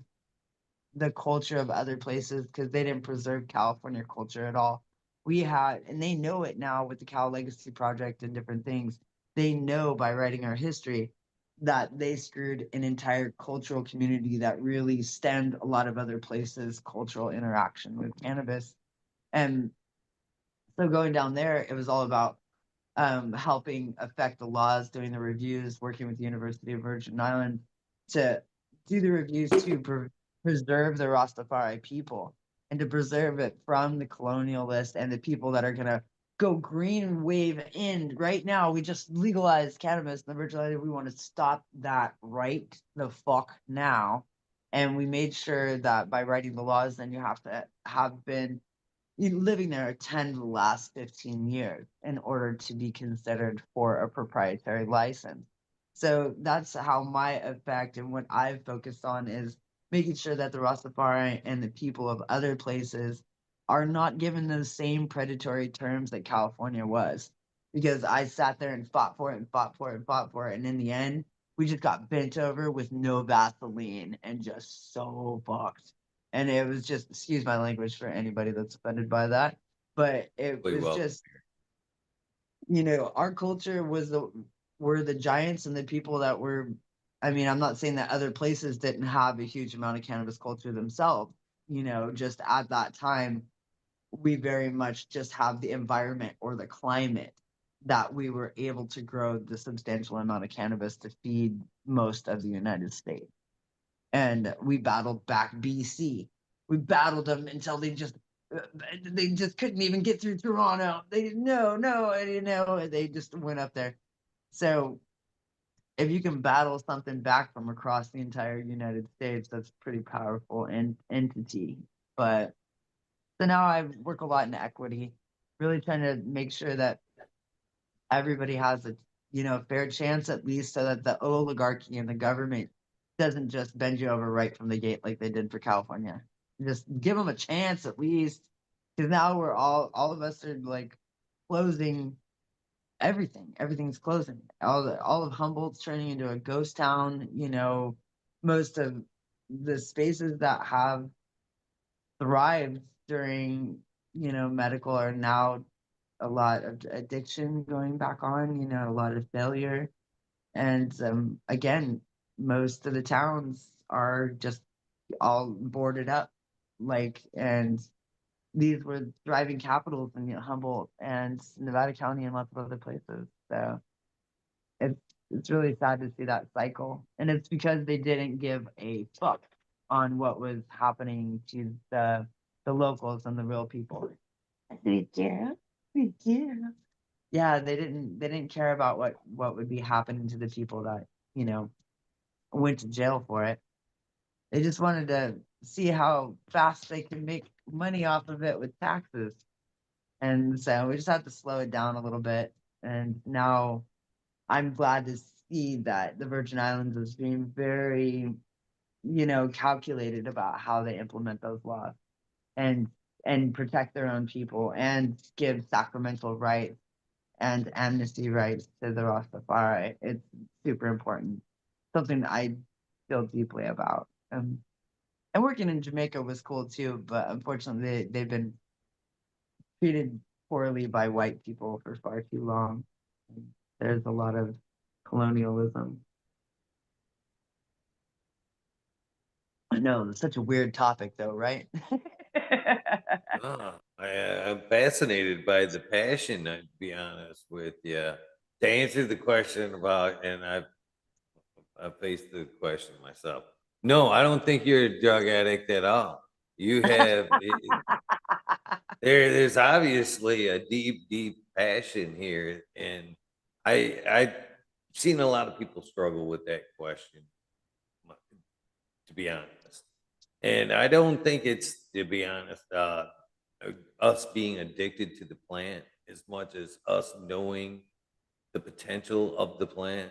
Speaker 2: the culture of other places because they didn't preserve California culture at all. We had, and they know it now with the Cal Legacy Project and different things. They know by writing our history that they screwed an entire cultural community that really stemmed a lot of other places' cultural interaction with cannabis. And so going down there, it was all about helping affect the laws, doing the reviews, working with the University of Virgin Islands to do the reviews to preserve the Rastafari people and to preserve it from the colonialists and the people that are going to go green wave in. Right now, we just legalized cannabis in the Virgin Islands. We want to stop that right the fuck now. And we made sure that by writing the laws, then you have to have been living there 10 to the last 15 years in order to be considered for a proprietary license. So that's how my effect and what I've focused on is making sure that the Rastafari and the people of other places are not given those same predatory terms that California was. Because I sat there and fought for it and fought for it and fought for it. And in the end, we just got bent over with no Vaseline and just so fucked. And it was just, excuse my language for anybody that's offended by that, but it
Speaker 1: Really
Speaker 2: was
Speaker 1: well.
Speaker 2: just, you know, our culture was were the giants and the people that were, I mean, I'm not saying that other places didn't have a huge amount of cannabis culture themselves, you know, just at that time we very much just have the environment or the climate that we were able to grow the substantial amount of cannabis to feed most of the United States. And we battled back BC. We battled them until they just couldn't even get through Toronto. They didn't know, no, I didn't know. They just went up there. So if you can battle something back from across the entire United States, that's a pretty powerful entity. But so now I work a lot in equity, really trying to make sure that everybody has a, you know, fair chance at least, so that the oligarchy and the government doesn't just bend you over right from the gate like they did for California. Just give them a chance at least, because now we're all of us are like closing everything. Everything's closing. All of Humboldt's turning into a ghost town. You know, most of the spaces that have thrived during, you know, medical are now a lot of addiction going back on, you know, a lot of failure. And again, most of the towns are just all boarded up. Like, and these were thriving capitals in, you know, Humboldt and Nevada County and lots of other places. So it's it's really sad to see that cycle. And it's because they didn't give a fuck on what was happening to the locals and the real people. We do. We do. Yeah, they didn't care about what would be happening to the people that, you know, went to jail for it. They just wanted to see how fast they can make money off of it with taxes. And so we just had to slow it down a little bit. And now I'm glad to see that the Virgin Islands is being very, you know, calculated about how they implement those laws and and protect their own people and give sacramental rights and amnesty rights to the Rastafari. It's super important. Something I feel deeply about. And working in Jamaica was cool too, but unfortunately they've been treated poorly by white people for far too long. There's a lot of colonialism. No, it's such a weird topic though, right?
Speaker 1: I'm fascinated by the passion, I'd be honest with you. To answer the question about, and I've faced the question myself. No, I don't think you're a drug addict at all. You have there's obviously a deep, deep passion here, and I've seen a lot of people struggle with that question, to be honest. And I don't think it's, to be honest, us being addicted to the plant as much as us knowing the potential of the plant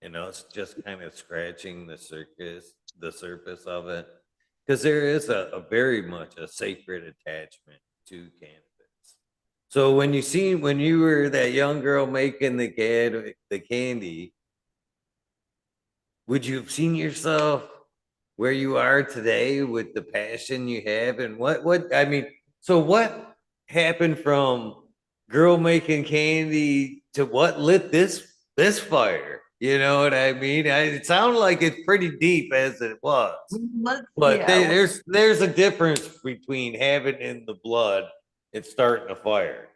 Speaker 1: and us just kind of scratching the surface of it. Because there is a very much a sacred attachment to cannabis. So when you were that young girl making the candy, would you have seen yourself where you are today with the passion you have? And what I mean, so what happened from girl making candy to what lit this fire? You know what I mean? It sounded like it's pretty deep as it was,
Speaker 2: Let's see.
Speaker 1: but there's a difference between having it in the blood and starting a fire,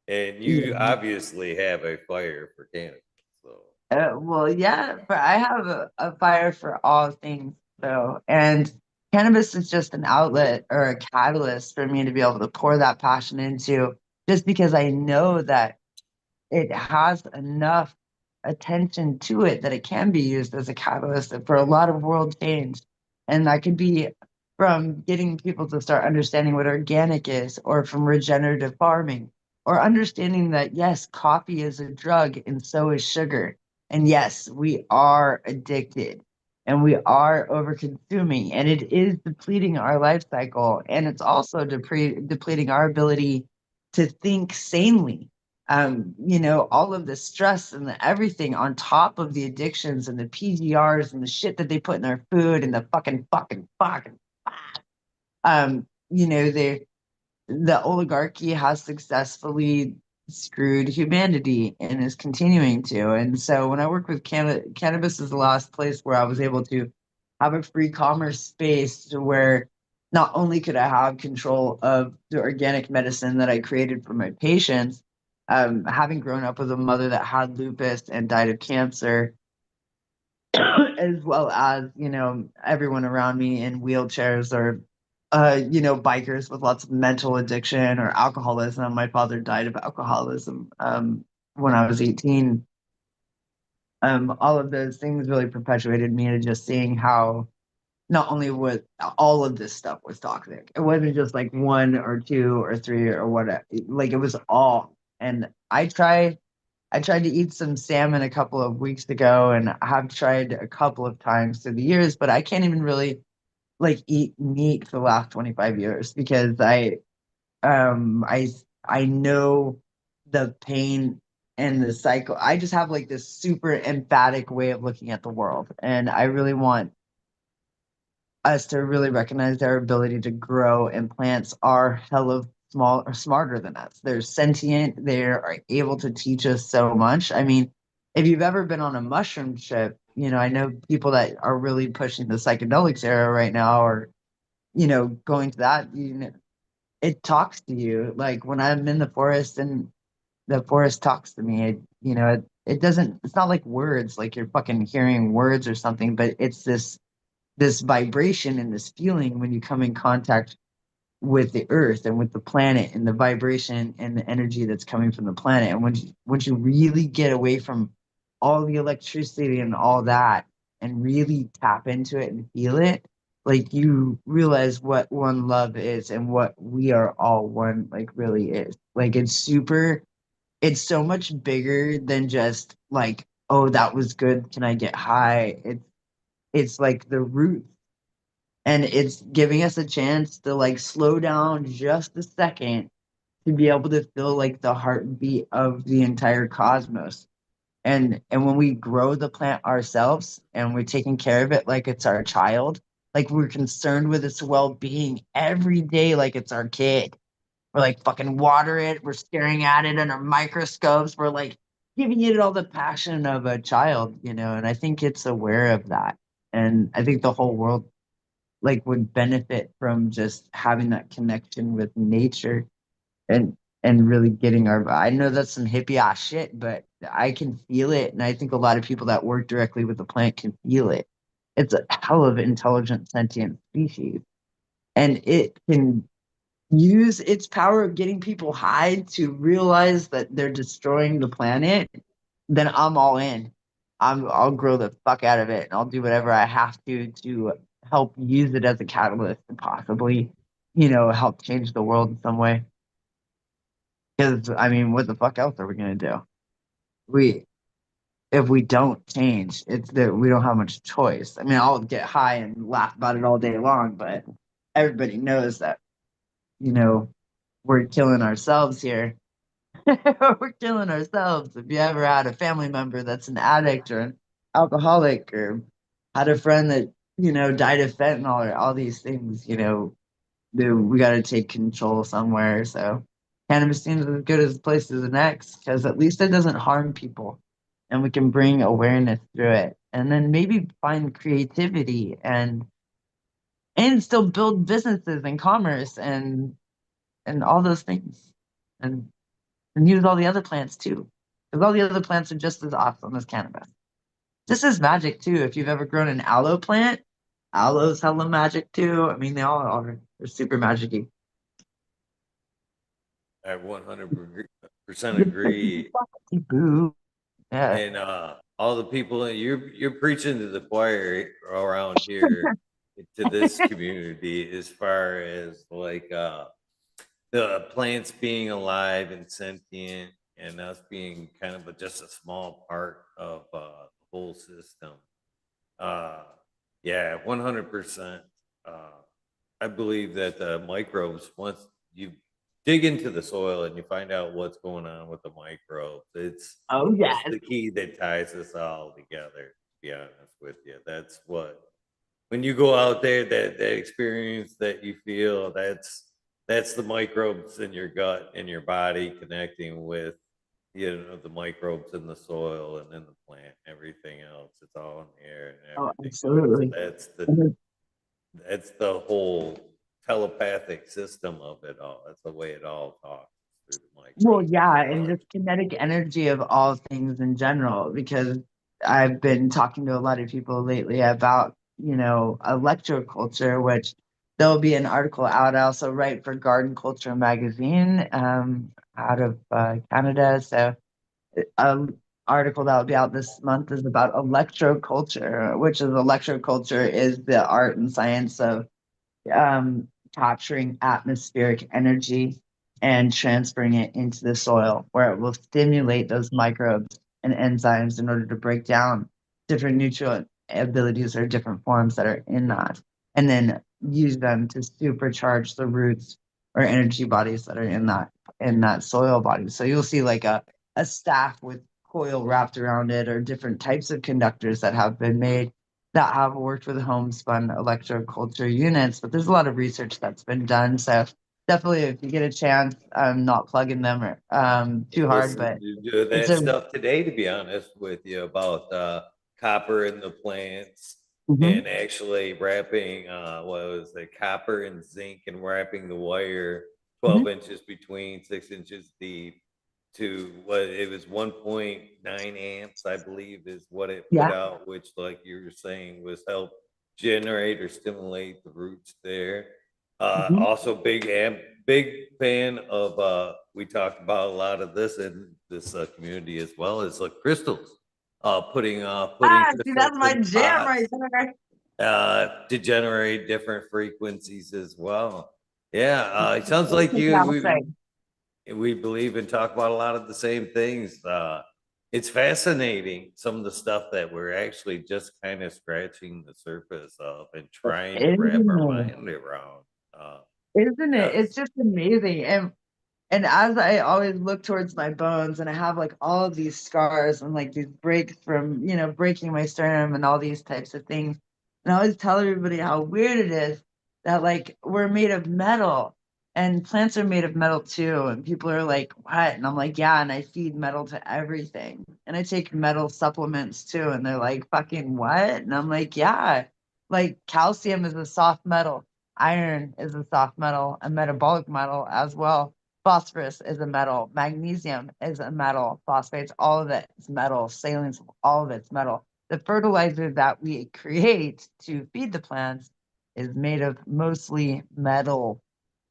Speaker 1: and you
Speaker 2: Yeah.
Speaker 1: obviously have a fire for cannabis. So
Speaker 2: Well, yeah, but I have a fire for all things, though. And cannabis is just an outlet or a catalyst for me to be able to pour that passion into, just because I know that it has enough attention to it that it can be used as a catalyst for a lot of world change. And that could be from getting people to start understanding what organic is, or from regenerative farming, or understanding that, yes, coffee is a drug and so is sugar. And yes, we are addicted and we are over consuming, and it is depleting our life cycle. And it's also depleting our ability to think sanely. All of the stress and the everything on top of the addictions and the PGRs and the shit that they put in their food and the fucking the oligarchy has successfully screwed humanity and is continuing to. And so when I work with cannabis is the last place where I was able to have a free commerce space to where not only could I have control of the organic medicine that I created for my patients, having grown up with a mother that had lupus and died of cancer, as well as everyone around me in wheelchairs, or bikers with lots of mental addiction or alcoholism. My father died of alcoholism when I was 18. All of those things really perpetuated me to just seeing how not only was all of this stuff was toxic. It wasn't just like one or two or three or whatever. Like, it was all. And I tried to eat some salmon a couple of weeks ago, and I have tried a couple of times through the years, but I can't even really like eat meat for the last 25 years because um I I know the pain and the cycle. I just have like this super emphatic way of looking at the world, and I really want us to really recognize their ability to grow, and plants are hell of small or smarter than us. They're sentient. They are able to teach us so much. I mean, if you've ever been on a mushroom trip, I know people that are really pushing the psychedelics era right now, or going to that. It talks to you. Like when I'm in the forest and the forest talks to me, it doesn't. It's not like words, like you're fucking hearing words or something, but it's this vibration and this feeling when you come in contact with the earth and with the planet, and the vibration and the energy that's coming from the planet. And once you really get away from all the electricity and all that, and really tap into it and feel it, like, you realize what one love is and what we are all one, like, really is. Like, it's so much bigger than just like, oh, that was good, can I get high? It's like the root, and it's giving us a chance to like slow down just a second to be able to feel like the heartbeat of the entire cosmos. And when we grow the plant ourselves and we're taking care of it like it's our child, like we're concerned with its well-being every day like it's our kid. We're like fucking water it, we're staring at it under microscopes, we're like giving it all the passion of a child. And I think it's aware of that. And I think the whole world like would benefit from just having that connection with nature and really getting our I know that's some hippie ass shit, but I can feel it. And I think a lot of people that work directly with the plant can feel it. It's a hell of intelligent sentient species. And it can use its power of getting people high to realize that they're destroying the planet, then I'm all in. I'll grow the fuck out of it and I'll do whatever I have to help use it as a catalyst and possibly, help change the world in some way. Because I mean, what the fuck else are we gonna do? We If we don't change, it's that we don't have much choice. I mean, I'll get high and laugh about it all day long, but everybody knows that, you know, we're killing ourselves here. We're killing ourselves. If you ever had a family member that's an addict or an alcoholic or had a friend that, died of fentanyl or all these things, we got to take control somewhere. So cannabis seems as good as a place as the next because at least it doesn't harm people and we can bring awareness through it and then maybe find creativity and still build businesses and commerce and all those things and use all the other plants too because all the other plants are just as awesome as cannabis. This is magic too. If you've ever grown an aloe plant, aloe's hella magic too. I mean, they all are. They're super magicy.
Speaker 1: I 100% agree.
Speaker 2: Boo. Yeah.
Speaker 1: And all the people you're preaching to the choir around here to this community as far as like the plants being alive and sentient and us being kind of just a small part of the whole system. Uh, yeah, 100%. I believe that the microbes, once you dig into the soil and you find out what's going on with the microbes,
Speaker 2: Oh
Speaker 1: it's
Speaker 2: yes.
Speaker 1: the key that ties us all together. To be honest with you, that's what when you go out there, that experience that you feel, that's the microbes in your gut and your body connecting with the microbes in the soil and in the plant, everything else. It's all in the air and
Speaker 2: Oh,
Speaker 1: everything else.
Speaker 2: absolutely.
Speaker 1: That's the whole telepathic system of it all. That's the way it all talks through the
Speaker 2: Well,
Speaker 1: microbes.
Speaker 2: yeah, and just kinetic energy of all things in general, because I've been talking to a lot of people lately about, electroculture, which there'll be an article out. I also write for Garden Culture magazine, out of Canada. So, an article that will be out this month is about electroculture, which is electroculture is the art and science of um, capturing atmospheric energy and transferring it into the soil, where it will stimulate those microbes and enzymes in order to break down different nutrient abilities or different forms that are in that, and then use them to supercharge the roots or energy bodies that are in that soil body. So you'll see like a staff with coil wrapped around it, or different types of conductors that have been made that have worked with homespun electroculture units, but there's a lot of research that's been done. So definitely, if you get a chance, I'm not plugging them or, too hard,
Speaker 1: Listen
Speaker 2: but
Speaker 1: to
Speaker 2: it's
Speaker 1: that
Speaker 2: a
Speaker 1: stuff today, to be honest with you, about copper in the plants
Speaker 2: mhm.
Speaker 1: and actually wrapping what was it, copper and zinc and wrapping the wire
Speaker 2: Mhm.
Speaker 1: 12 inches between 6 inches deep to what it was 1.9 amps, I believe, is what it put
Speaker 2: Yeah.
Speaker 1: out, which, like you were saying, was help generate or stimulate the roots there.
Speaker 2: Mhm.
Speaker 1: Also, big fan of. We talked about a lot of this in this community as well as like crystals. Putting
Speaker 2: See,
Speaker 1: crystals
Speaker 2: that's my
Speaker 1: in
Speaker 2: jam right
Speaker 1: pots
Speaker 2: there.
Speaker 1: to generate different frequencies as well. Yeah, it sounds like
Speaker 2: That's what I'll say.
Speaker 1: we believe and talk about a lot of the same things. It's fascinating some of the stuff that we're actually just kind of scratching the surface of and trying to wrap our
Speaker 2: Isn't
Speaker 1: mind around. Uh,
Speaker 2: it? Isn't it?
Speaker 1: yes.
Speaker 2: It's just amazing. And as I always look towards my bones and I have like all of these scars and like these breaks from, breaking my sternum and all these types of things. And I always tell everybody how weird it is that like we're made of metal and plants are made of metal too. And people are like, what? And I'm like, yeah. And I feed metal to everything. And I take metal supplements too. And they're like, fucking what? And I'm like, yeah. Like calcium is a soft metal, iron is a soft metal, a metabolic metal as well. Phosphorus is a metal, magnesium is a metal, phosphates, all of it is metal, salines, all of it's metal. The fertilizer that we create to feed the plants is made of mostly metal,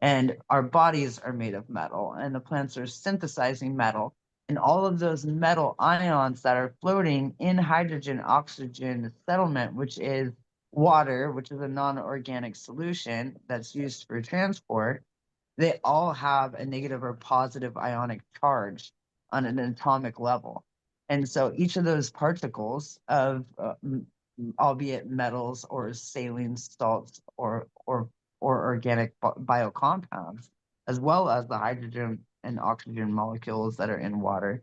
Speaker 2: and our bodies are made of metal, and the plants are synthesizing metal. And all of those metal ions that are floating in hydrogen oxygen settlement, which is water, which is a non-organic solution that's used for transport, they all have a negative or positive ionic charge on an atomic level. And so each of those particles of, albeit metals or saline salts or organic biocompounds, as well as the hydrogen and oxygen molecules that are in water,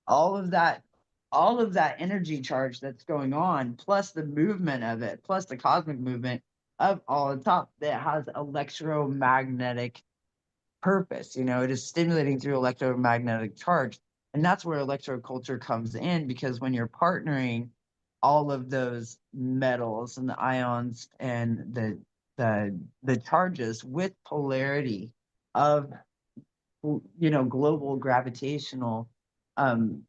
Speaker 2: all of that all of that energy charge that's going on, plus the movement of it, plus the cosmic movement of all on top, that has electromagnetic purpose. It is stimulating through electromagnetic charge. And that's where electroculture comes in, because when you're partnering all of those metals and the ions and the charges with polarity of global gravitational um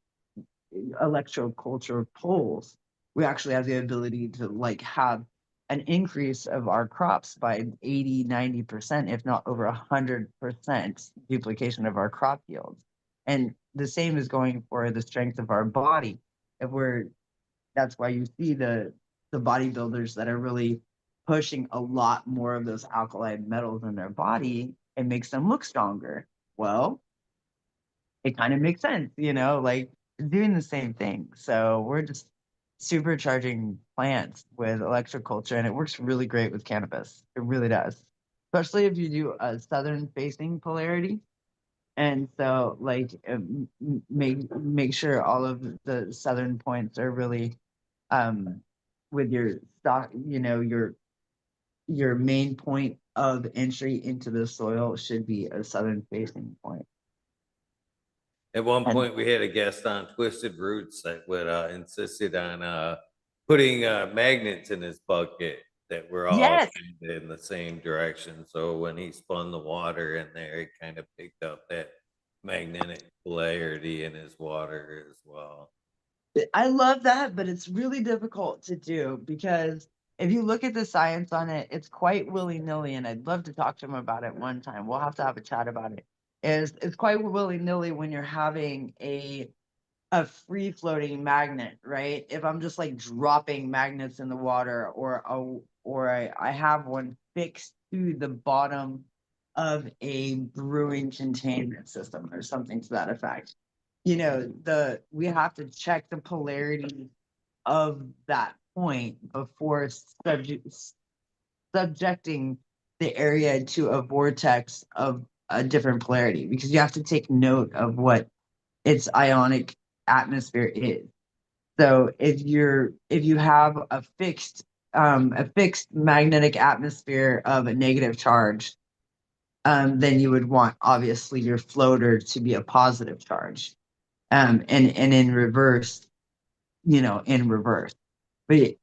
Speaker 2: electroculture poles, we actually have the ability to like have an increase of our crops by 80-90%, if not over 100% duplication of our crop yields. And the same is going for the strength of our body. If we're That's why you see the bodybuilders that are really pushing a lot more of those alkali metals in their body. It makes them look stronger. Well, it kind of makes sense, like doing the same thing. So we're just supercharging plants with electroculture, and it works really great with cannabis. It really does, especially if you do a southern facing polarity. And so, like, make sure all of the southern points are really with your stock. Your main point of entry into the soil should be a southern facing point.
Speaker 1: At one
Speaker 2: And
Speaker 1: point, we had a guest on Twisted Roots that would insisted on putting magnets in his bucket that were all
Speaker 2: yes,
Speaker 1: kind of in the same direction. So when he spun the water in there, it kind of picked up that magnetic polarity in his water as well.
Speaker 2: I love that, but it's really difficult to do because if you look at the science on it, it's quite willy-nilly, and I'd love to talk to him about it one time. We'll have to have a chat about it. It's quite willy-nilly when you're having a free floating magnet, right? If I'm just like dropping magnets in the water, or I have one fixed to the bottom of a brewing containment system or something to that effect. We have to check the polarity of that point before subjecting the area to a vortex of a different polarity, because you have to take note of what its ionic atmosphere is. So if you have a fixed magnetic atmosphere of a negative charge, then you would want obviously your floater to be a positive charge. And in reverse, in reverse. But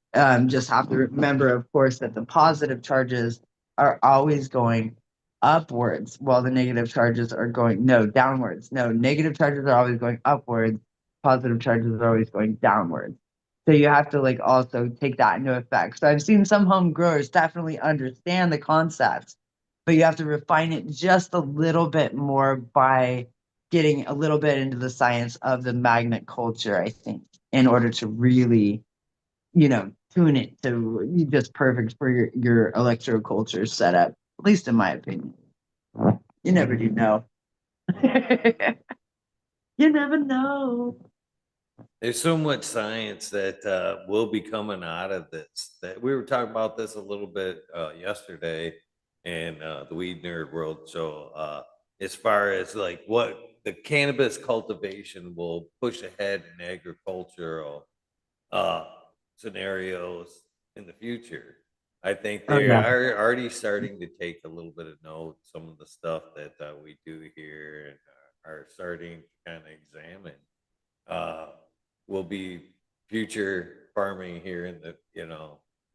Speaker 2: just have to remember, of course, that the positive charges are always going upwards, while the negative charges are going no downwards. No, negative charges are always going upwards. Positive charges are always going downwards. So you have to like also take that into effect. So I've seen some home growers definitely understand the concept, but you have to refine it just a little bit more by getting a little bit into the science of the magnet culture, I think, in order to really, tune it to be just perfect for your electroculture setup, at least in my opinion. You never do know. You never know.
Speaker 1: There's so much science that will be coming out of this. That we were talking about this a little bit yesterday in the Weed Nerd World Show. As far as like what the cannabis cultivation will push ahead in agricultural uh, scenarios in the future. I think
Speaker 2: Oh
Speaker 1: they
Speaker 2: yeah.
Speaker 1: are already starting to take a little bit of note. Some of the stuff that we do here and are starting to kind of examine uh, will be future farming here in the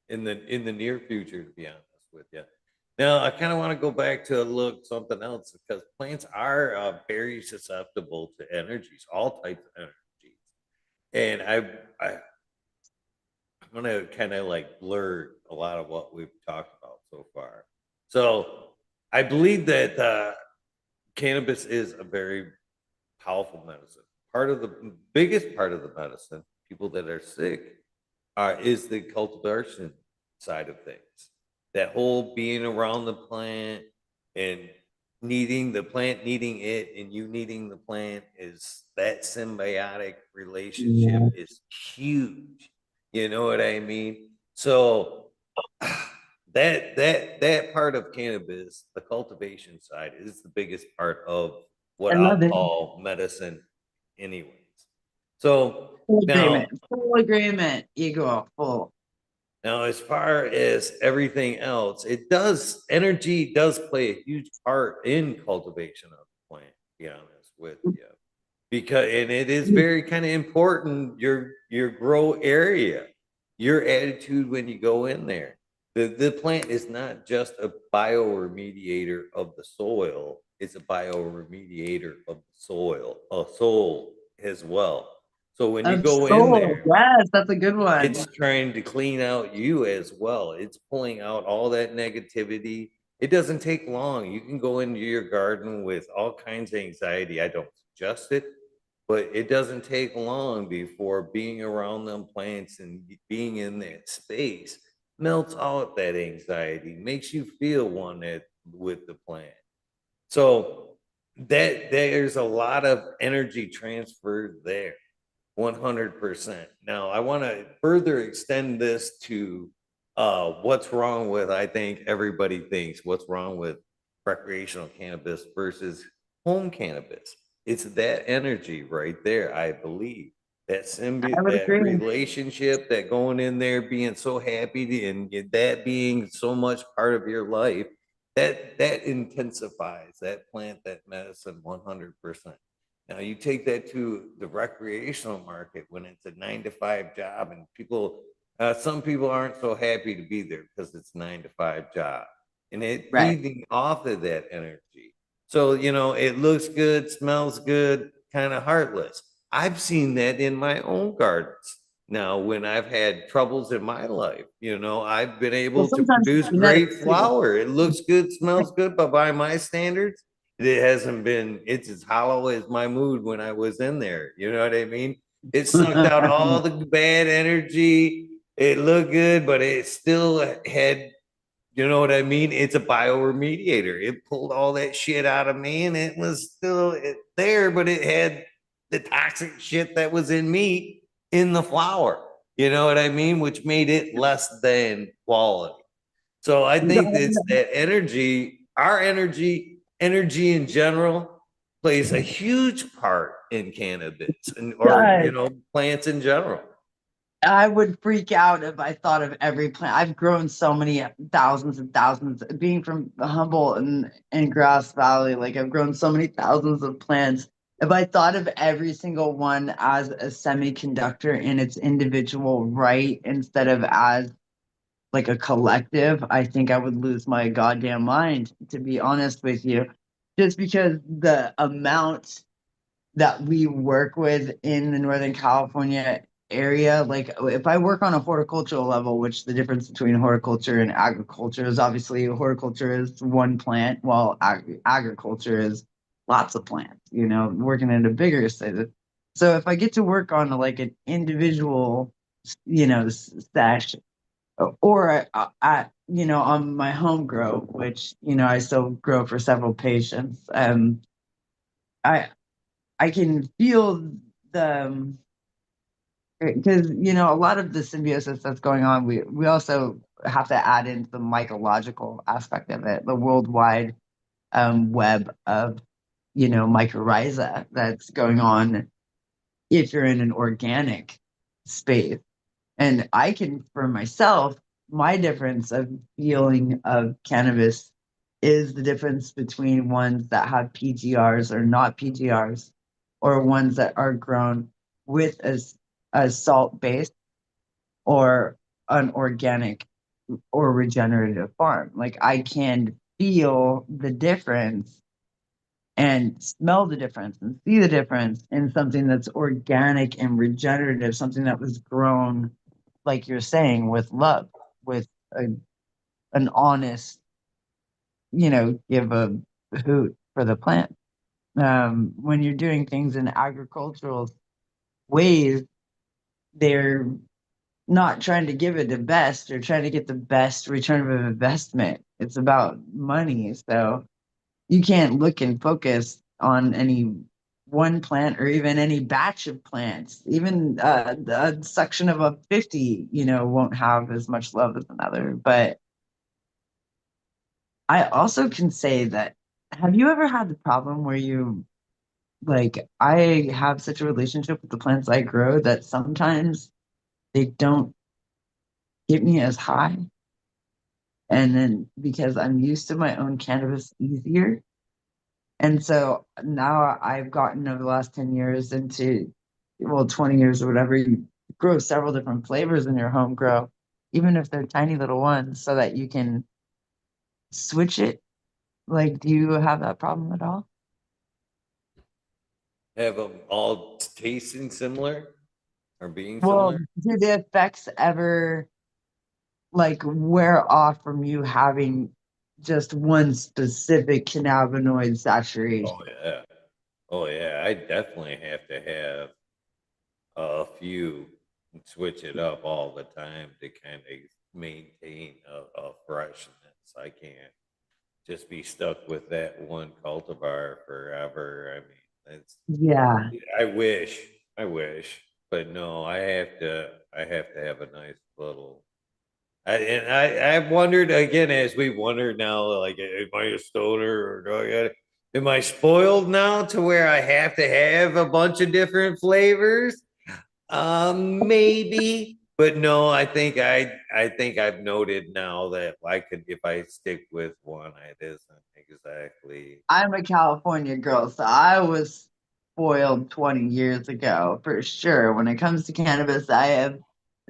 Speaker 1: in the near future, to be honest with you. Now, I kind of want to go back to look something else because plants are very susceptible to energies, all types of energies. And I'm gonna kind of like blur a lot of what we've talked about so far. So I believe that cannabis is a very powerful medicine. Part of the biggest part of the medicine, people that are sick, is the cultivation side of things. That whole being around the plant and needing the plant, needing it, and you needing the plant is that symbiotic relationship
Speaker 2: Yeah.
Speaker 1: is huge. You know what I mean? So that part of cannabis, the cultivation side, is the biggest part of
Speaker 2: I
Speaker 1: what
Speaker 2: love
Speaker 1: I'll
Speaker 2: it.
Speaker 1: call medicine, anyways. So
Speaker 2: Full
Speaker 1: now,
Speaker 2: agreement. Full agreement. Ego full.
Speaker 1: now, as far as everything else, energy does play a huge part in cultivation of the plant, to be honest with you. Because and it is very kind of important your grow area, your attitude when you go in there. The plant is not just a bioremediator of the soil, it's a bioremediator of the soil, a soul as well. So when you
Speaker 2: Of
Speaker 1: go in
Speaker 2: soul.
Speaker 1: there,
Speaker 2: Yes, that's a good
Speaker 1: it's
Speaker 2: one.
Speaker 1: trying to clean out you as well. It's pulling out all that negativity. It doesn't take long. You can go into your garden with all kinds of anxiety. I don't suggest it, but it doesn't take long before being around them plants and being in that space melts out that anxiety, makes you feel one with the plant. So that there's a lot of energy transferred there. 100%. Now, I want to further extend this to what's wrong with, I think everybody thinks, what's wrong with recreational cannabis versus home cannabis. It's that energy right there, I believe. That
Speaker 2: I
Speaker 1: symbiote,
Speaker 2: would
Speaker 1: that
Speaker 2: agree.
Speaker 1: relationship, that going in there being so happy and that being so much part of your life, that intensifies that plant, that medicine 100%. Now you take that to the recreational market when it's a 9 to 5 job, and some people aren't so happy to be there because it's 9 to 5 job, and it
Speaker 2: Right.
Speaker 1: feeding off of that energy. So it looks good, smells good, kind of heartless. I've seen that in my own gardens. Now, when I've had troubles in my life, I've been
Speaker 2: Well,
Speaker 1: able to
Speaker 2: sometimes
Speaker 1: produce
Speaker 2: it's genetic
Speaker 1: great
Speaker 2: too.
Speaker 1: flower. It looks good, smells good, but by my standards, it hasn't been, it's as hollow as my mood when I was in there. You know what I mean? It sucked out all the bad energy. It looked good, but it still had, you know what I mean? It's a bioremediator. It pulled all that shit out of me and it was still there, but it had the toxic shit that was in me in the flower. You know what I mean? Which made it less than quality. So I think it's that energy, our energy in general plays a huge part in cannabis or
Speaker 2: Does.
Speaker 1: plants in general.
Speaker 2: I would freak out if I thought of every plant. I've grown so many thousands and thousands. Being from Humboldt and Grass Valley, like I've grown so many thousands of plants. If I thought of every single one as a semiconductor in its individual right instead of as like a collective, I think I would lose my goddamn mind, to be honest with you. Just because the amount that we work with in the Northern California area. Like if I work on a horticultural level, which the difference between horticulture and agriculture is obviously horticulture is one plant, while agriculture is lots of plants, working at a bigger state. So if I get to work on like an individual, stash or on my home grow, which, I still grow for several patients, I, I can feel the because a lot of the symbiosis that's going on. We also have to add in the mycological aspect of it, the worldwide web of mycorrhiza that's going on if you're in an organic space. And I can, for myself, my difference of feeling of cannabis is the difference between ones that have PGRs or not PGRs, or ones that are grown with a salt base or an organic or regenerative farm. Like I can feel the difference and smell the difference and see the difference in something that's organic and regenerative, something that was grown, like you're saying, with love, with an honest, give a hoot for the plant. When you're doing things in agricultural ways, they're not trying to give it the best or trying to get the best return of investment. It's about money. So you can't look and focus on any one plant or even any batch of plants. Even a section of a 50, won't have as much love as another. But I also can say that, have you ever had the problem where like, I have such a relationship with the plants I grow that sometimes they don't get me as high? And then because I'm used to my own cannabis easier. And so now I've gotten over the last 10 years into, well, 20 years or whatever, you grow several different flavors in your home grow, even if they're tiny little ones, so that you can switch it. Like, do you have that problem at all?
Speaker 1: Have them all tasting similar or being
Speaker 2: Well,
Speaker 1: similar?
Speaker 2: do the effects ever like wear off from you having just one specific cannabinoid
Speaker 1: Oh
Speaker 2: saturation?
Speaker 1: yeah. Oh yeah. I definitely have to have a few and switch it up all the time to kind of maintain a freshness. I can't just be stuck with that one cultivar forever. I mean, it's
Speaker 2: Yeah,
Speaker 1: I wish, but no, I have to have a nice little. I've wondered again, as we wonder now, like, am I a stoner or am I spoiled now to where I have to have a bunch of different flavors? Maybe, but no, I think I've noted now that I could, if I stick with one, it isn't exactly.
Speaker 2: I'm a California girl, so I was spoiled 20 years ago for sure. When it comes to cannabis, I have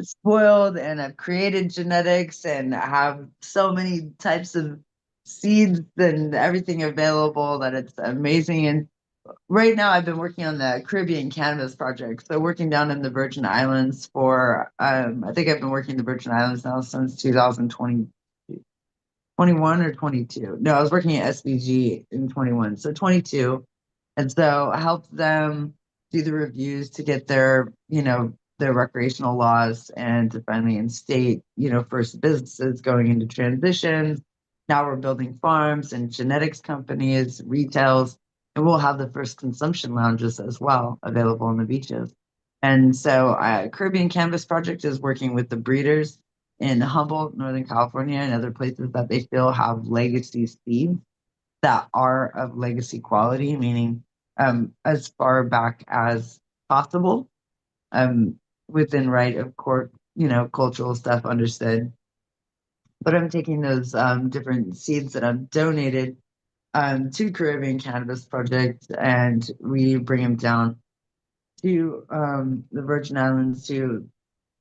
Speaker 2: spoiled and I've created genetics and have so many types of seeds and everything available that it's amazing. And right now, I've been working on the Caribbean Cannabis Project. So, working down in the Virgin Islands for, I think I've been working in the Virgin Islands now since 2020, 21 or 22. No, I was working at SBG in 21. So 22. And so I helped them do the reviews to get their recreational laws and to finally instate, first businesses going into transitions. Now we're building farms and genetics companies, retails, and we'll have the first consumption lounges as well available on the beaches. And so Caribbean Canvas Project is working with the breeders in Humboldt, Northern California, and other places that they feel have legacy seeds that are of legacy quality, meaning as far back as possible, um, within right of court, cultural stuff understood. But I'm taking those different seeds that I've donated to Caribbean Cannabis Project, and we bring them down to the Virgin Islands to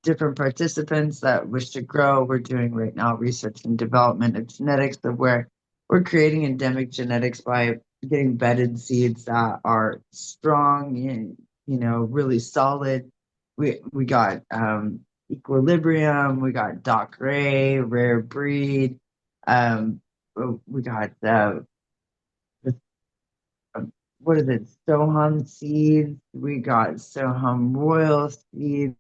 Speaker 2: different participants that wish to grow. We're doing right now research and development of genetics of where we're creating endemic genetics by getting bedded seeds that are strong and really solid. We got Equilibrium, we got Doc Ray, Rare Breed, we got what is it, Soham seeds, we got Soham Royal seeds,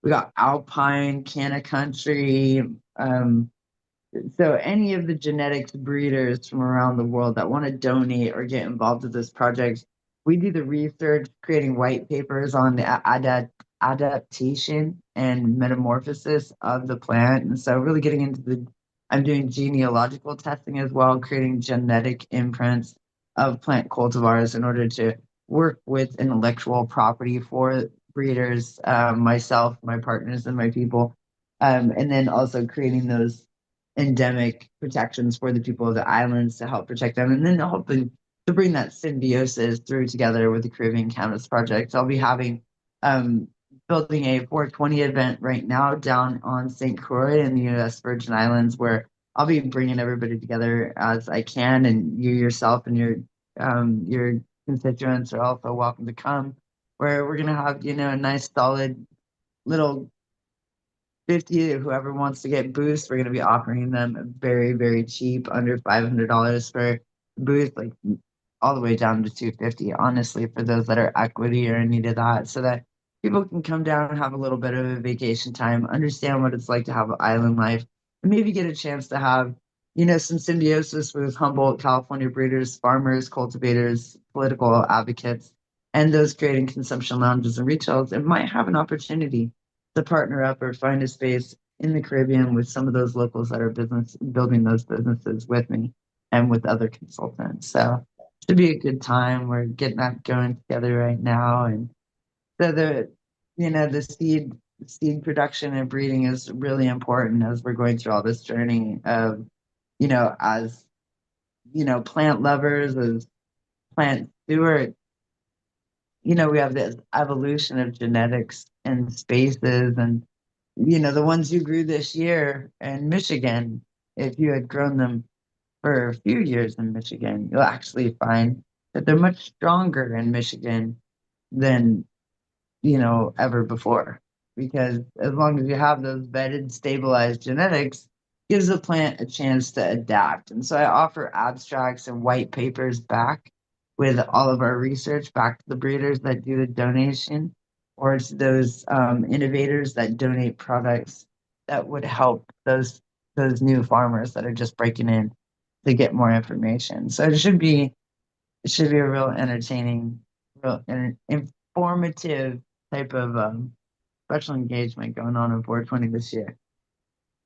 Speaker 2: we got Alpine, Canna Country. So any of the genetics breeders from around the world that want to donate or get involved with this project, we do the research, creating white papers on the adaptation and metamorphosis of the plant. And so really getting into I'm doing genealogical testing as well, creating genetic imprints of plant cultivars in order to work with intellectual property for breeders, myself, my partners, and my people. And then also creating those endemic protections for the people of the islands to help protect them, and then hoping to bring that symbiosis through together with the Caribbean Cannabis Project. I'll be having um, building a 420 event right now down on St. Croix in the U.S. Virgin Islands, where I'll be bringing everybody together as I can, and you yourself and your constituents are also welcome to come. Where we're gonna have a nice solid little 50, whoever wants to get booths, we're going to be offering them very, very cheap, under $500 for booth, like all the way down to 250, honestly, for those that are equity or in need of that, so that people can come down and have a little bit of a vacation time, understand what it's like to have an island life, and maybe get a chance to have, some symbiosis with Humboldt, California breeders, farmers, cultivators, political advocates, and those creating consumption lounges and retails. It might have an opportunity to partner up or find a space in the Caribbean with some of those locals that are building those businesses with me and with other consultants. So it should be a good time. We're getting that going together right now. And so the seed production and breeding is really important as we're going through all this journey of, as plant lovers, as plant stewards. We have this evolution of genetics and spaces, and the ones you grew this year in Michigan, if you had grown them for a few years in Michigan, you'll actually find that they're much stronger in Michigan than ever before. Because as long as you have those vetted, stabilized genetics, gives the plant a chance to adapt. And so I offer abstracts and white papers back with all of our research back to the breeders that do the donation, or to those innovators that donate products that would help those new farmers that are just breaking in to get more information. So it should be a real entertaining, real informative type of special engagement going on in 420 this year.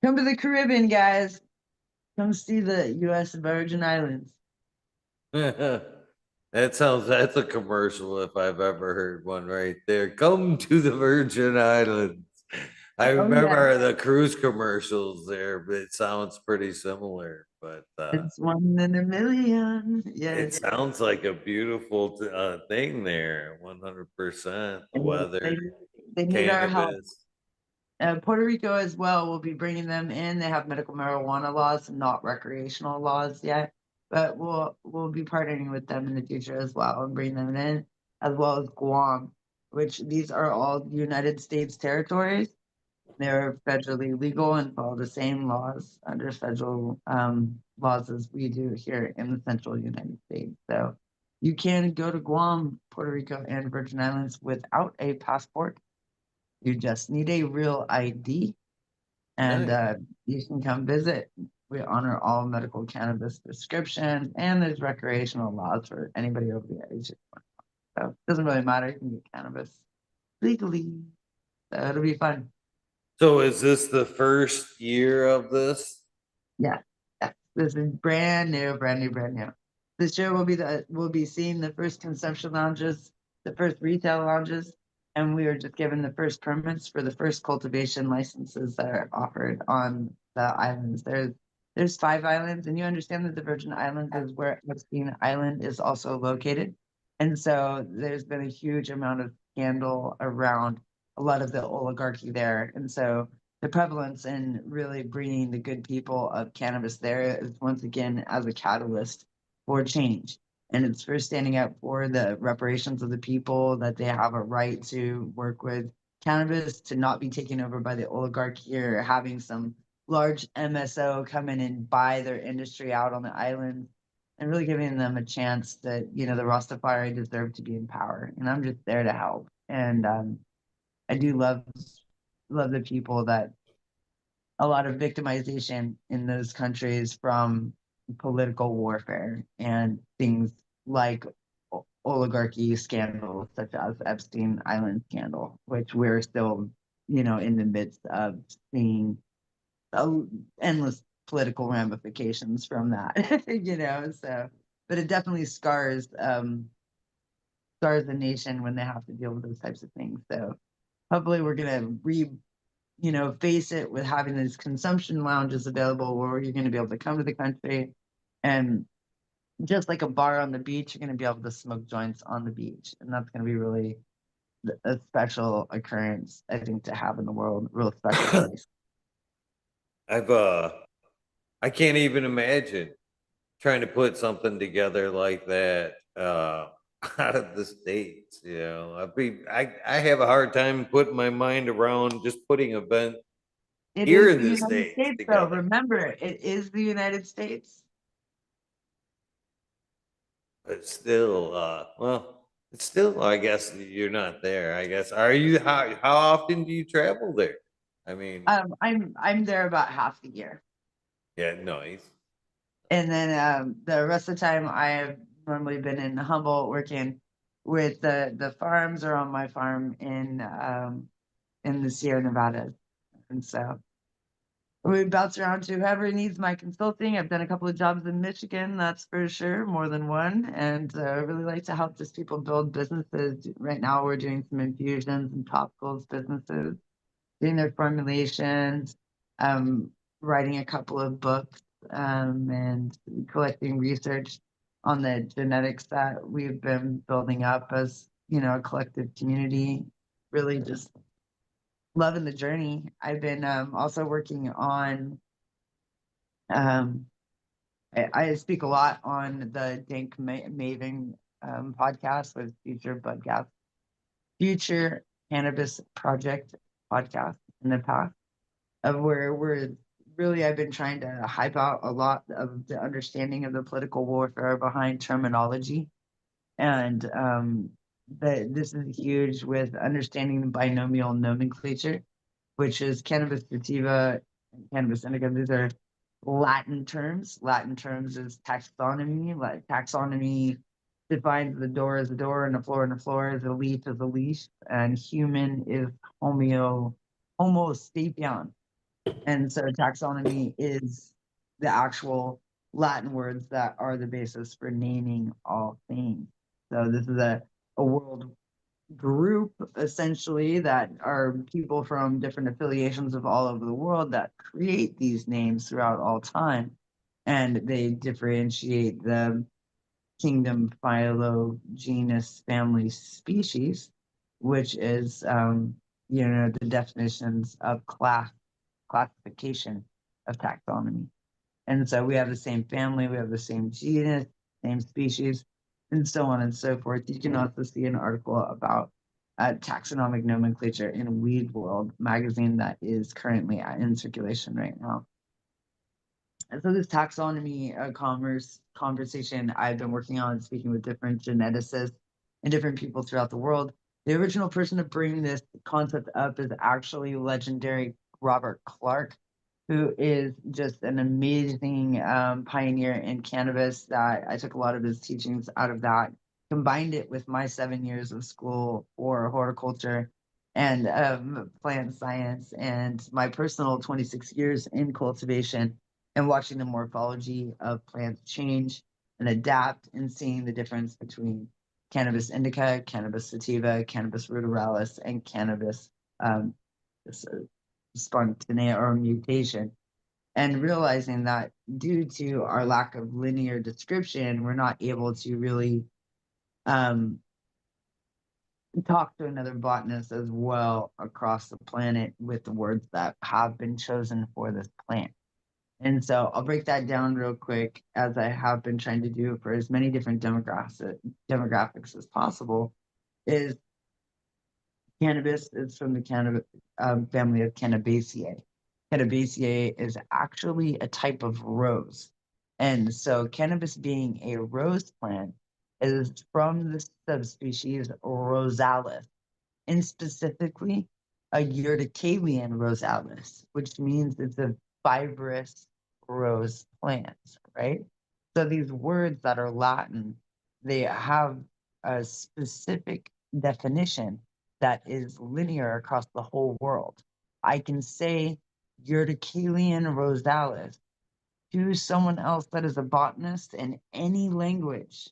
Speaker 2: Come to the Caribbean, guys. Come see the U.S. Virgin Islands.
Speaker 1: That's a commercial if I've ever heard one right there. Come to the Virgin Islands. I
Speaker 2: Oh yeah,
Speaker 1: remember the cruise commercials there, but it sounds pretty similar. But
Speaker 2: it's one in a million.
Speaker 1: it
Speaker 2: Yes.
Speaker 1: sounds like a beautiful thing there. 100%. The
Speaker 2: And
Speaker 1: weather,
Speaker 2: they need our help.
Speaker 1: cannabis.
Speaker 2: Puerto Rico as well. We'll be bringing them in. They have medical marijuana laws, not recreational laws yet, but we'll be partnering with them in the future as well and bring them in, as well as Guam, which these are all United States territories. They're federally legal and follow the same laws under federal laws as we do here in the central United States. So you can go to Guam, Puerto Rico, and Virgin Islands without a passport. You just need a real ID, and
Speaker 1: Nice.
Speaker 2: you can come visit. We honor all medical cannabis prescriptions, and there's recreational laws for anybody over the age of 20. So it doesn't really matter. You can get cannabis legally. So it'll be fun.
Speaker 1: So is this the first year of this?
Speaker 2: Yeah, yeah. This is brand new, brand new, brand new. This year we'll be seeing the first consumption lounges, the first retail lounges, and we are just given the first permits for the first cultivation licenses that are offered on the islands. There's 5 islands, and you understand that the Virgin Islands is where Epstein Island is also located. And so there's been a huge amount of scandal around a lot of the oligarchy there. And so the prevalence in really bringing the good people of cannabis there is once again as a catalyst for change. And it's for standing up for the reparations of the people, that they have a right to work with cannabis, to not be taken over by the oligarchy or having some large MSO come in and buy their industry out on the island, and really giving them a chance that, the Rastafari deserve to be in power. And I'm just there to help. And I do love the people that a lot of victimization in those countries from political warfare and things like oligarchy scandals such as Epstein Island scandal, which we're still, in the midst of seeing endless political ramifications from that, so, but it definitely scars the nation when they have to deal with those types of things. So hopefully we're going to face it with having these consumption lounges available where you're going to be able to come to the country, and just like a bar on the beach, you're going to be able to smoke joints on the beach. And that's going to be really, a special occurrence, I think, to have in the world, real special place.
Speaker 1: I can't even imagine trying to put something together like that out of the States. I have a hard time putting my mind around just putting an event
Speaker 2: It
Speaker 1: here
Speaker 2: is
Speaker 1: in
Speaker 2: the
Speaker 1: the
Speaker 2: United
Speaker 1: States
Speaker 2: States, though.
Speaker 1: together.
Speaker 2: Remember, it is the United States.
Speaker 1: But still, well, it's still, I guess you're not there. I guess. Are you, how often do you travel there? I mean,
Speaker 2: I'm there about half the year.
Speaker 1: yeah, nice.
Speaker 2: And then the rest of the time I have normally been in Humboldt working with the farms or on my farm in the Sierra Nevada. And so we bounce around to whoever needs my consulting. I've done a couple of jobs in Michigan, that's for sure, more than one. And I really like to help just people build businesses. Right now, we're doing some infusions and topicals businesses, doing their formulations, um, writing a couple of books, and collecting research on the genetics that we've been building up as, a collective community. Really just loving the journey. I've been also working on, um, I speak a lot on the Dank Maven podcast with Future Cannabis Project podcast in the past, of where we're really, I've been trying to hype out a lot of the understanding of the political warfare behind terminology. And this is huge with understanding the binomial nomenclature, which is cannabis sativa and cannabis indica. These are Latin terms. Latin terms is taxonomy. Like taxonomy defines the door as a door and the floor and the floor, as a leaf as a leaf, and human is homo sapien. And so taxonomy is the actual Latin words that are the basis for naming all things. So this is a world group essentially that are people from different affiliations of all over the world that create these names throughout all time. And they differentiate the kingdom, philo, genus, family, species, which is the definitions of classification of taxonomy. And so we have the same family, we have the same genus, same species, and so on and so forth. You can also see an article about taxonomic nomenclature in Weed World magazine that is currently in circulation right now. And so this taxonomy commerce conversation I've been working on, speaking with different geneticists and different people throughout the world. The original person to bring this concept up is actually legendary Robert Clark, who is just an amazing pioneer in cannabis. That I took a lot of his teachings out of that, combined it with my 7 years of school for horticulture and plant science, and my personal 26 years in cultivation, and watching the morphology of plants change and adapt, and seeing the difference between cannabis indica, cannabis sativa, cannabis ruderalis, and cannabis um, spontanea or mutation. And realizing that due to our lack of linear description, we're not able to really um, talk to another botanist as well across the planet with the words that have been chosen for this plant. And so I'll break that down real quick, as I have been trying to do for as many different demographics as possible. Is cannabis is from the cannabis family of Cannabaceae. Cannabaceae is actually a type of rose. And so cannabis being a rose plant is from the subspecies Rosalis, and specifically a Urticalian rosalis, which means it's a fibrous rose plant, right? So these words that are Latin, they have a specific definition that is linear across the whole world. I can say Urticalian rosalis to someone else that is a botanist in any language,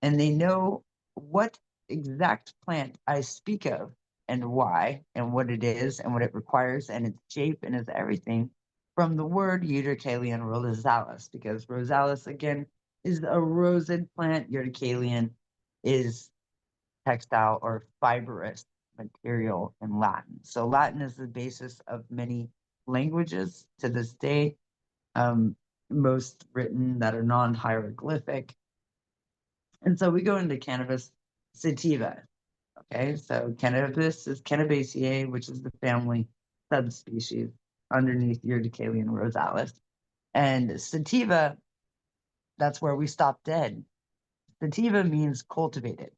Speaker 2: and they know what exact plant I speak of and why and what it is and what it requires and its shape and its everything from the word Urticalian rosalis, because rosalis again is a rosed plant. Urticalian is textile or fibrous material in Latin. So Latin is the basis of many languages to this day, most written that are non-hieroglyphic. And so we go into cannabis sativa. Okay, so cannabis is Cannabaceae, which is the family subspecies underneath Urticalean rosalis. And sativa, that's where we stop dead. Sativa means cultivated.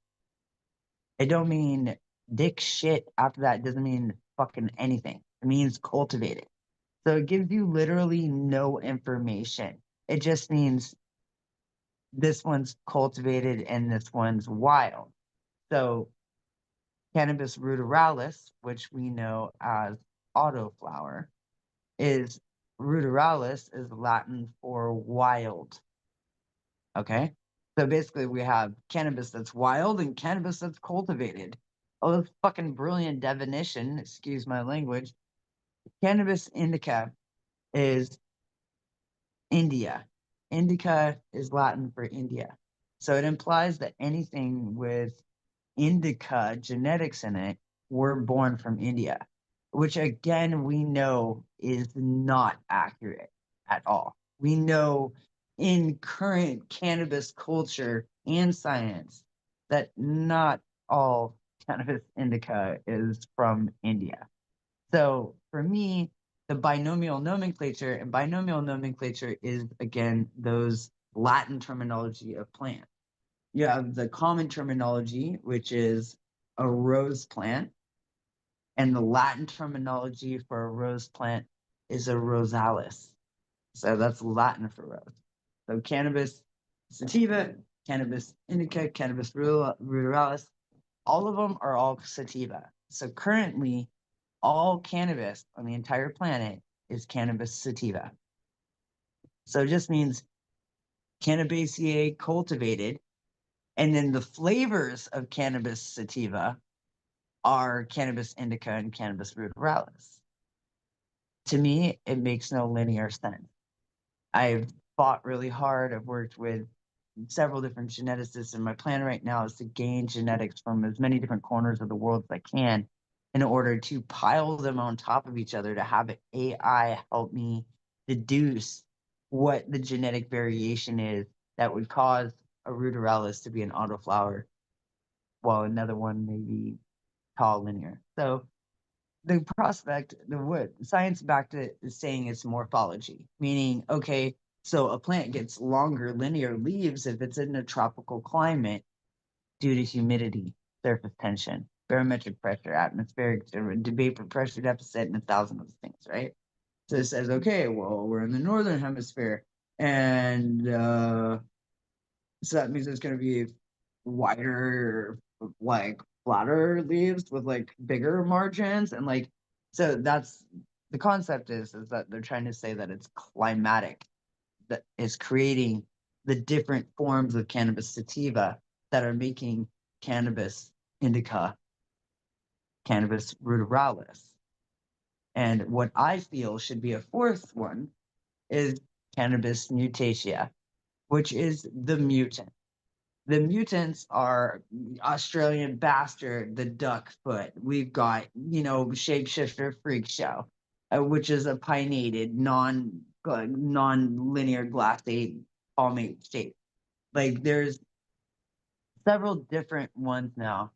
Speaker 2: It don't mean dick shit after that. It doesn't mean fucking anything. It means cultivated. So it gives you literally no information. It just means this one's cultivated and this one's wild. So Cannabis ruderalis, which we know as autoflower, is ruderalis is Latin for wild. Okay. So basically, we have cannabis that's wild and cannabis that's cultivated. Oh, that's fucking brilliant definition. Excuse my language. Cannabis indica is India. Indica is Latin for India. So it implies that anything with indica genetics in it were born from India, which again, we know is not accurate at all. We know in current cannabis culture and science that not all cannabis indica is from India. So for me, the binomial nomenclature, and binomial nomenclature is again those Latin terminology of plants. You have the common terminology, which is a rose plant, and the Latin terminology for a rose plant is a rosalis. So that's Latin for rose. So cannabis sativa, cannabis indica, cannabis ruderalis, all of them are all sativa. So currently, all cannabis on the entire planet is cannabis sativa. So it just means Cannabaceae cultivated, and then the flavors of cannabis sativa are cannabis indica and cannabis ruderalis. To me, it makes no linear sense. I've fought really hard. I've worked with several different geneticists, and my plan right now is to gain genetics from as many different corners of the world as I can in order to pile them on top of each other to have AI help me deduce what the genetic variation is that would cause a ruderalis to be an autoflower, while another one may be tall linear. So the prospect, the what science backed it is saying it's morphology, meaning, okay, so a plant gets longer linear leaves if it's in a tropical climate due to humidity, surface tension, barometric pressure, atmospheric vapor pressure deficit, and 1,000 other things, right? So it says, okay, well, we're in the northern hemisphere, and so that means it's going to be wider, like flatter leaves with like bigger margins, and like, so that's the concept is that they're trying to say that it's climatic that is creating the different forms of cannabis sativa that are making cannabis indica, cannabis ruderalis. And what I feel should be a fourth one is cannabis mutatia, which is the mutant. The mutants are Australian bastard, the duck foot. We've got, shapeshifter freak show, which is a pinnated, non-linear glassate palmate shape. Like there's several different ones now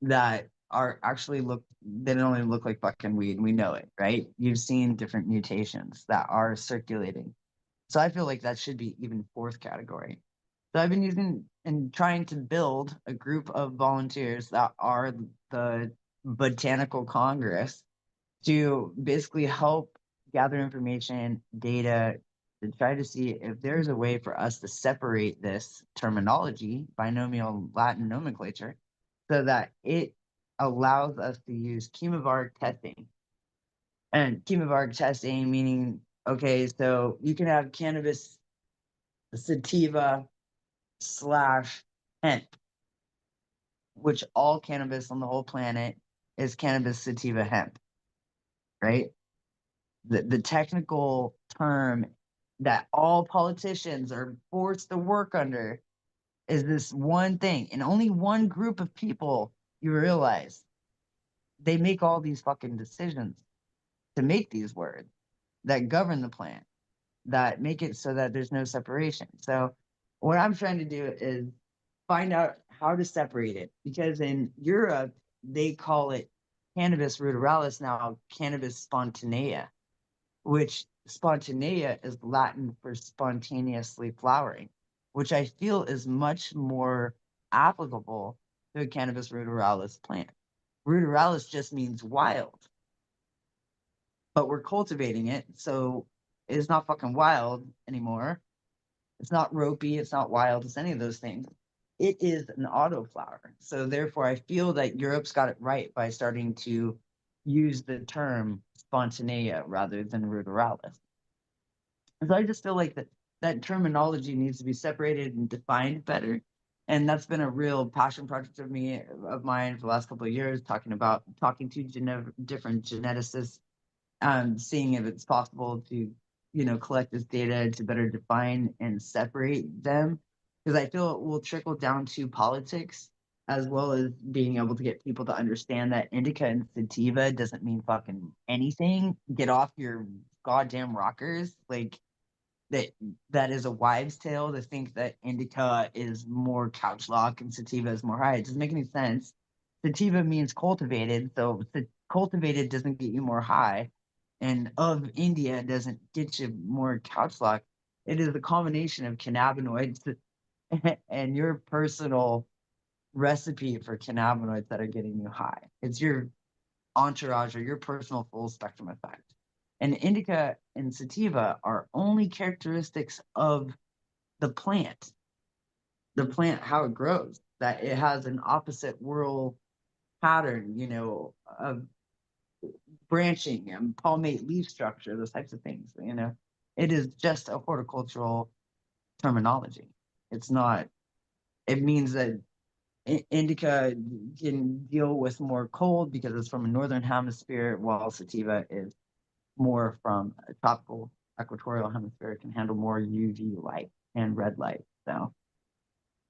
Speaker 2: that are actually they don't even look like fucking weed. We know it, right? You've seen different mutations that are circulating. So I feel like that should be even fourth category. So I've been using and trying to build a group of volunteers that are the Botanical Congress to basically help gather information, data, to try to see if there's a way for us to separate this terminology, binomial Latin nomenclature, so that it allows us to use chemovarg testing. And chemovarg testing meaning, okay, so you can have cannabis sativa / hemp, which all cannabis on the whole planet is cannabis sativa hemp, right? The technical term that all politicians are forced to work under is this one thing, and only one group of people, you realize they make all these fucking decisions to make these words that govern the plant, that make it so that there's no separation. So what I'm trying to do is find out how to separate it, because in Europe they call it cannabis ruderalis, now cannabis spontanea, which spontanea is Latin for spontaneously flowering, which I feel is much more applicable to a cannabis ruderalis plant. Ruderalis just means wild, but we're cultivating it, so it's not fucking wild anymore. It's not ropey, it's not wild, it's any of those things. It is an autoflower. So therefore, I feel that Europe's got it right by starting to use the term spontanea rather than ruderalis. So I just feel like that terminology needs to be separated and defined better. And that's been a real passion project of mine for the last couple of years, talking to different geneticists, seeing if it's possible to, collect this data to better define and separate them. Because I feel it will trickle down to politics, as well as being able to get people to understand that indica and sativa doesn't mean fucking anything. Get off your goddamn rockers. Like, that that is a wives' tale to think that indica is more couch lock and sativa is more high. It doesn't make any sense. Sativa means cultivated, so cultivated doesn't get you more high, and of India doesn't get you more couch lock. It is a combination of cannabinoids and your personal recipe for cannabinoids that are getting you high. It's your entourage or your personal full spectrum effect. And indica and sativa are only characteristics of the plant, how it grows, that it has an opposite whirl pattern, of branching and palmate leaf structure, those types of things. It is just a horticultural terminology. It's not, it means that indica can deal with more cold because it's from a northern hemisphere, while sativa is more from a tropical equatorial hemisphere, can handle more UV light and red light. So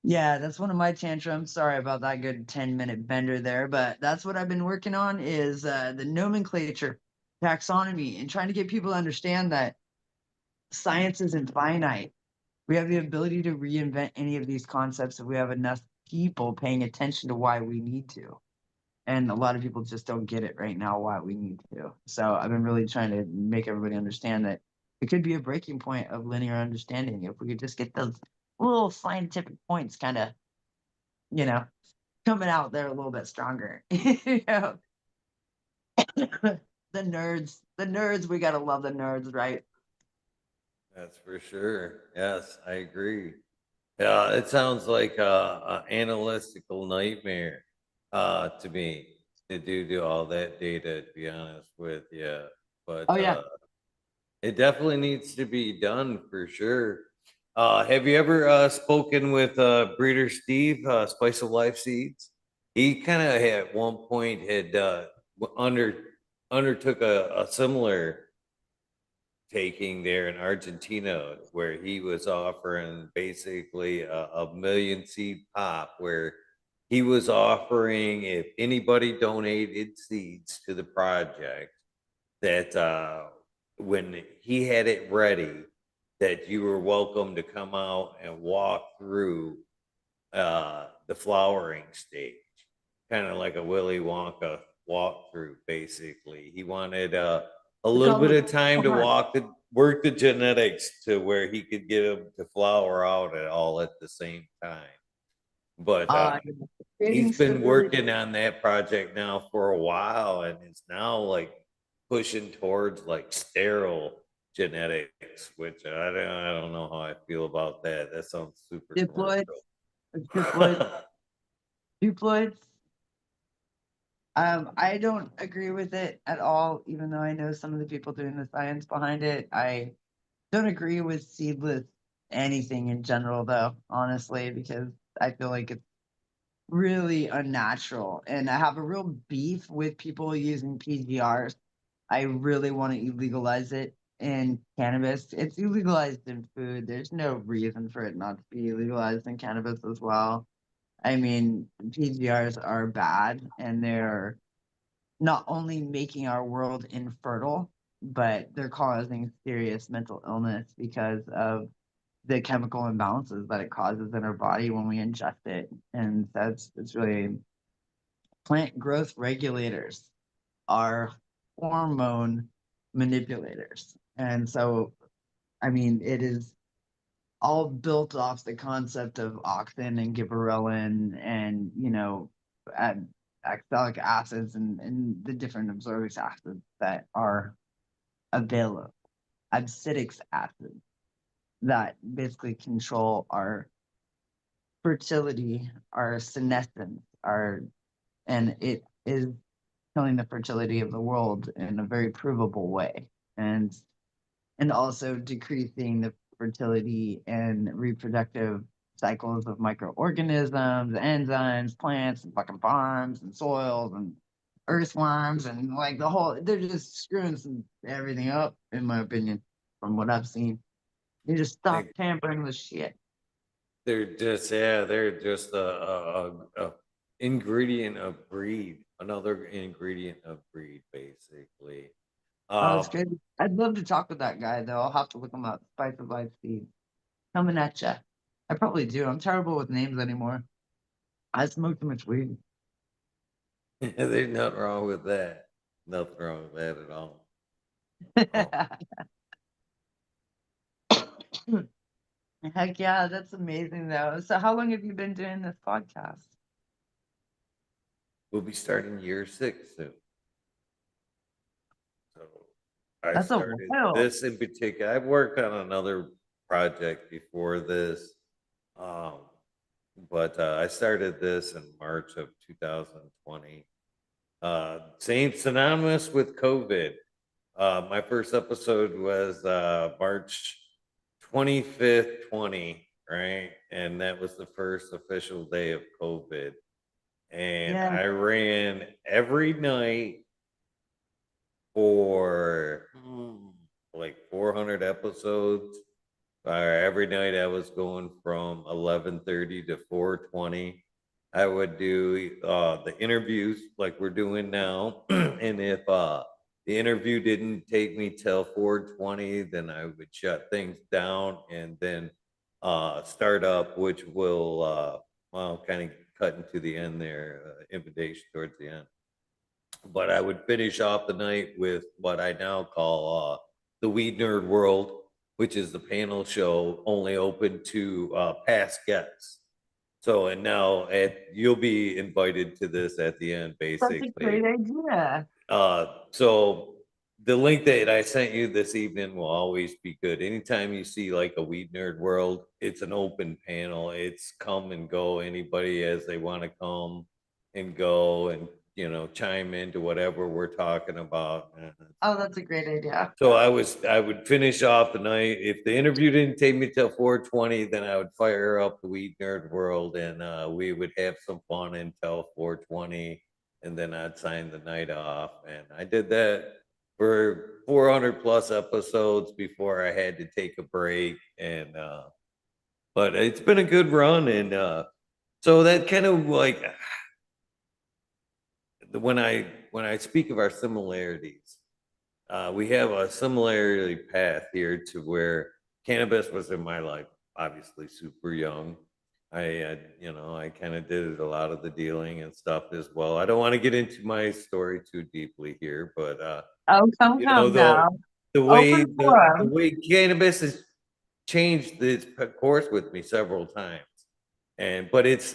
Speaker 2: yeah, that's one of my tantrums. Sorry about that good 10-minute bender there, but that's what I've been working on is the nomenclature, taxonomy, and trying to get people to understand that science isn't finite. We have the ability to reinvent any of these concepts if we have enough people paying attention to why we need to. And a lot of people just don't get it right now why we need to. So I've been really trying to make everybody understand that it could be a breaking point of linear understanding if we could just get those little scientific points kind of, you know, coming out there a little bit stronger. The nerds, we gotta love the nerds, right?
Speaker 1: That's for sure. Yes, I agree. Yeah, it sounds like a analytical nightmare to me to do all that data, to be honest with you.
Speaker 2: Oh
Speaker 1: But
Speaker 2: yeah.
Speaker 1: it definitely needs to be done for sure. Have you ever spoken with Breeder Steve, Spice of Life Seeds? He kind of at one point had undertook a similar taking there in Argentina, where he was offering basically a million seed pop, where he was offering if anybody donated seeds to the project, that when he had it ready, that you were welcome to come out and walk through the flowering stage, kind of like a Willy Wonka walkthrough. Basically, he wanted a
Speaker 2: It's
Speaker 1: little
Speaker 2: all
Speaker 1: bit
Speaker 2: the
Speaker 1: of time to
Speaker 2: part.
Speaker 1: work the genetics to where he could get them to flower out at all at the same time. But
Speaker 2: Uh
Speaker 1: he's
Speaker 2: creating
Speaker 1: been
Speaker 2: stability.
Speaker 1: working on that project now for a while, and it's now like pushing towards like sterile genetics, which I don't know how I feel about that. That sounds super
Speaker 2: Diploids,
Speaker 1: commercial.
Speaker 2: triploids, duploids. I don't agree with it at all, even though I know some of the people doing the science behind it. I don't agree with seedless anything in general, though, honestly, because I feel like it's really unnatural. And I have a real beef with people using PGRs. I really want to illegalize it in cannabis. It's legalized in food. There's no reason for it not to be legalized in cannabis as well. I mean, PGRs are bad and they're not only making our world infertile, but they're causing serious mental illness because of the chemical imbalances that it causes in our body when we ingest it. And it's really plant growth regulators are hormone manipulators. And so, I mean, it is all built off the concept of auxin and gibberellin and, oxalic acids and the different absorbic acids that are available, abscisic acids that basically control our fertility, our senescence, and it is killing the fertility of the world in a very provable way, and also decreasing the fertility and reproductive cycles of microorganisms, enzymes, plants, and fucking farms and soils and earthworms and like they're just screwing everything up, in my opinion, from what I've seen. You just stop tampering with shit.
Speaker 1: They're just a ingredient of greed, another ingredient of greed, basically.
Speaker 2: Oh, it's
Speaker 1: Um,
Speaker 2: good. I'd love to talk with that guy though. I'll have to look him up. Spice of Life Seed. Coming at ya. I probably do. I'm terrible with names anymore. I smoke too much weed.
Speaker 1: there's nothing wrong with that. Nothing wrong with that at all. Oh,
Speaker 2: Heck yeah, that's amazing though. So how long have you been doing this podcast?
Speaker 1: we'll be starting year 6 soon. So I
Speaker 2: That's a
Speaker 1: started
Speaker 2: while.
Speaker 1: this in particular. I've worked on another project before this, um, but I started this in March of 2020. Same synonymous with COVID. My first episode was March 25th, 20, right? And that was the first official day of COVID. And
Speaker 2: Yeah.
Speaker 1: I ran every night for like 400 episodes. Every night I was going from 11:30 to 4:20. I would do the interviews like we're doing now, and if the interview didn't take me till 4:20, then I would shut things down and then start up, which will kind of cut into the end there, invitation towards the end. But I would finish off the night with what I now call the Weed Nerd World, which is the panel show only open to past guests. So, and now you'll be invited to this at the end,
Speaker 2: That's a great
Speaker 1: basically.
Speaker 2: idea.
Speaker 1: So the link that I sent you this evening will always be good. Anytime you see like a Weed Nerd World, it's an open panel. It's come and go. Anybody as they want to come and go and chime into whatever we're talking about.
Speaker 2: Oh, that's a great idea.
Speaker 1: So I would finish off the night. If the interview didn't take me till 4:20, then I would fire up the Weed Nerd World and we would have some fun until 4:20, and then I'd sign the night off. And I did that for 400 plus episodes before I had to take a break. And but it's been a good run, and so that kind of like when I speak of our similarities, we have a similarity path here to where cannabis was in my life, obviously super young. I kind of did a lot of the dealing and stuff as well. I don't want to get into my story too deeply here, but
Speaker 2: Oh, come
Speaker 1: the
Speaker 2: now.
Speaker 1: the
Speaker 2: Open
Speaker 1: way the
Speaker 2: forum.
Speaker 1: way cannabis has changed its course with me several times, and but it's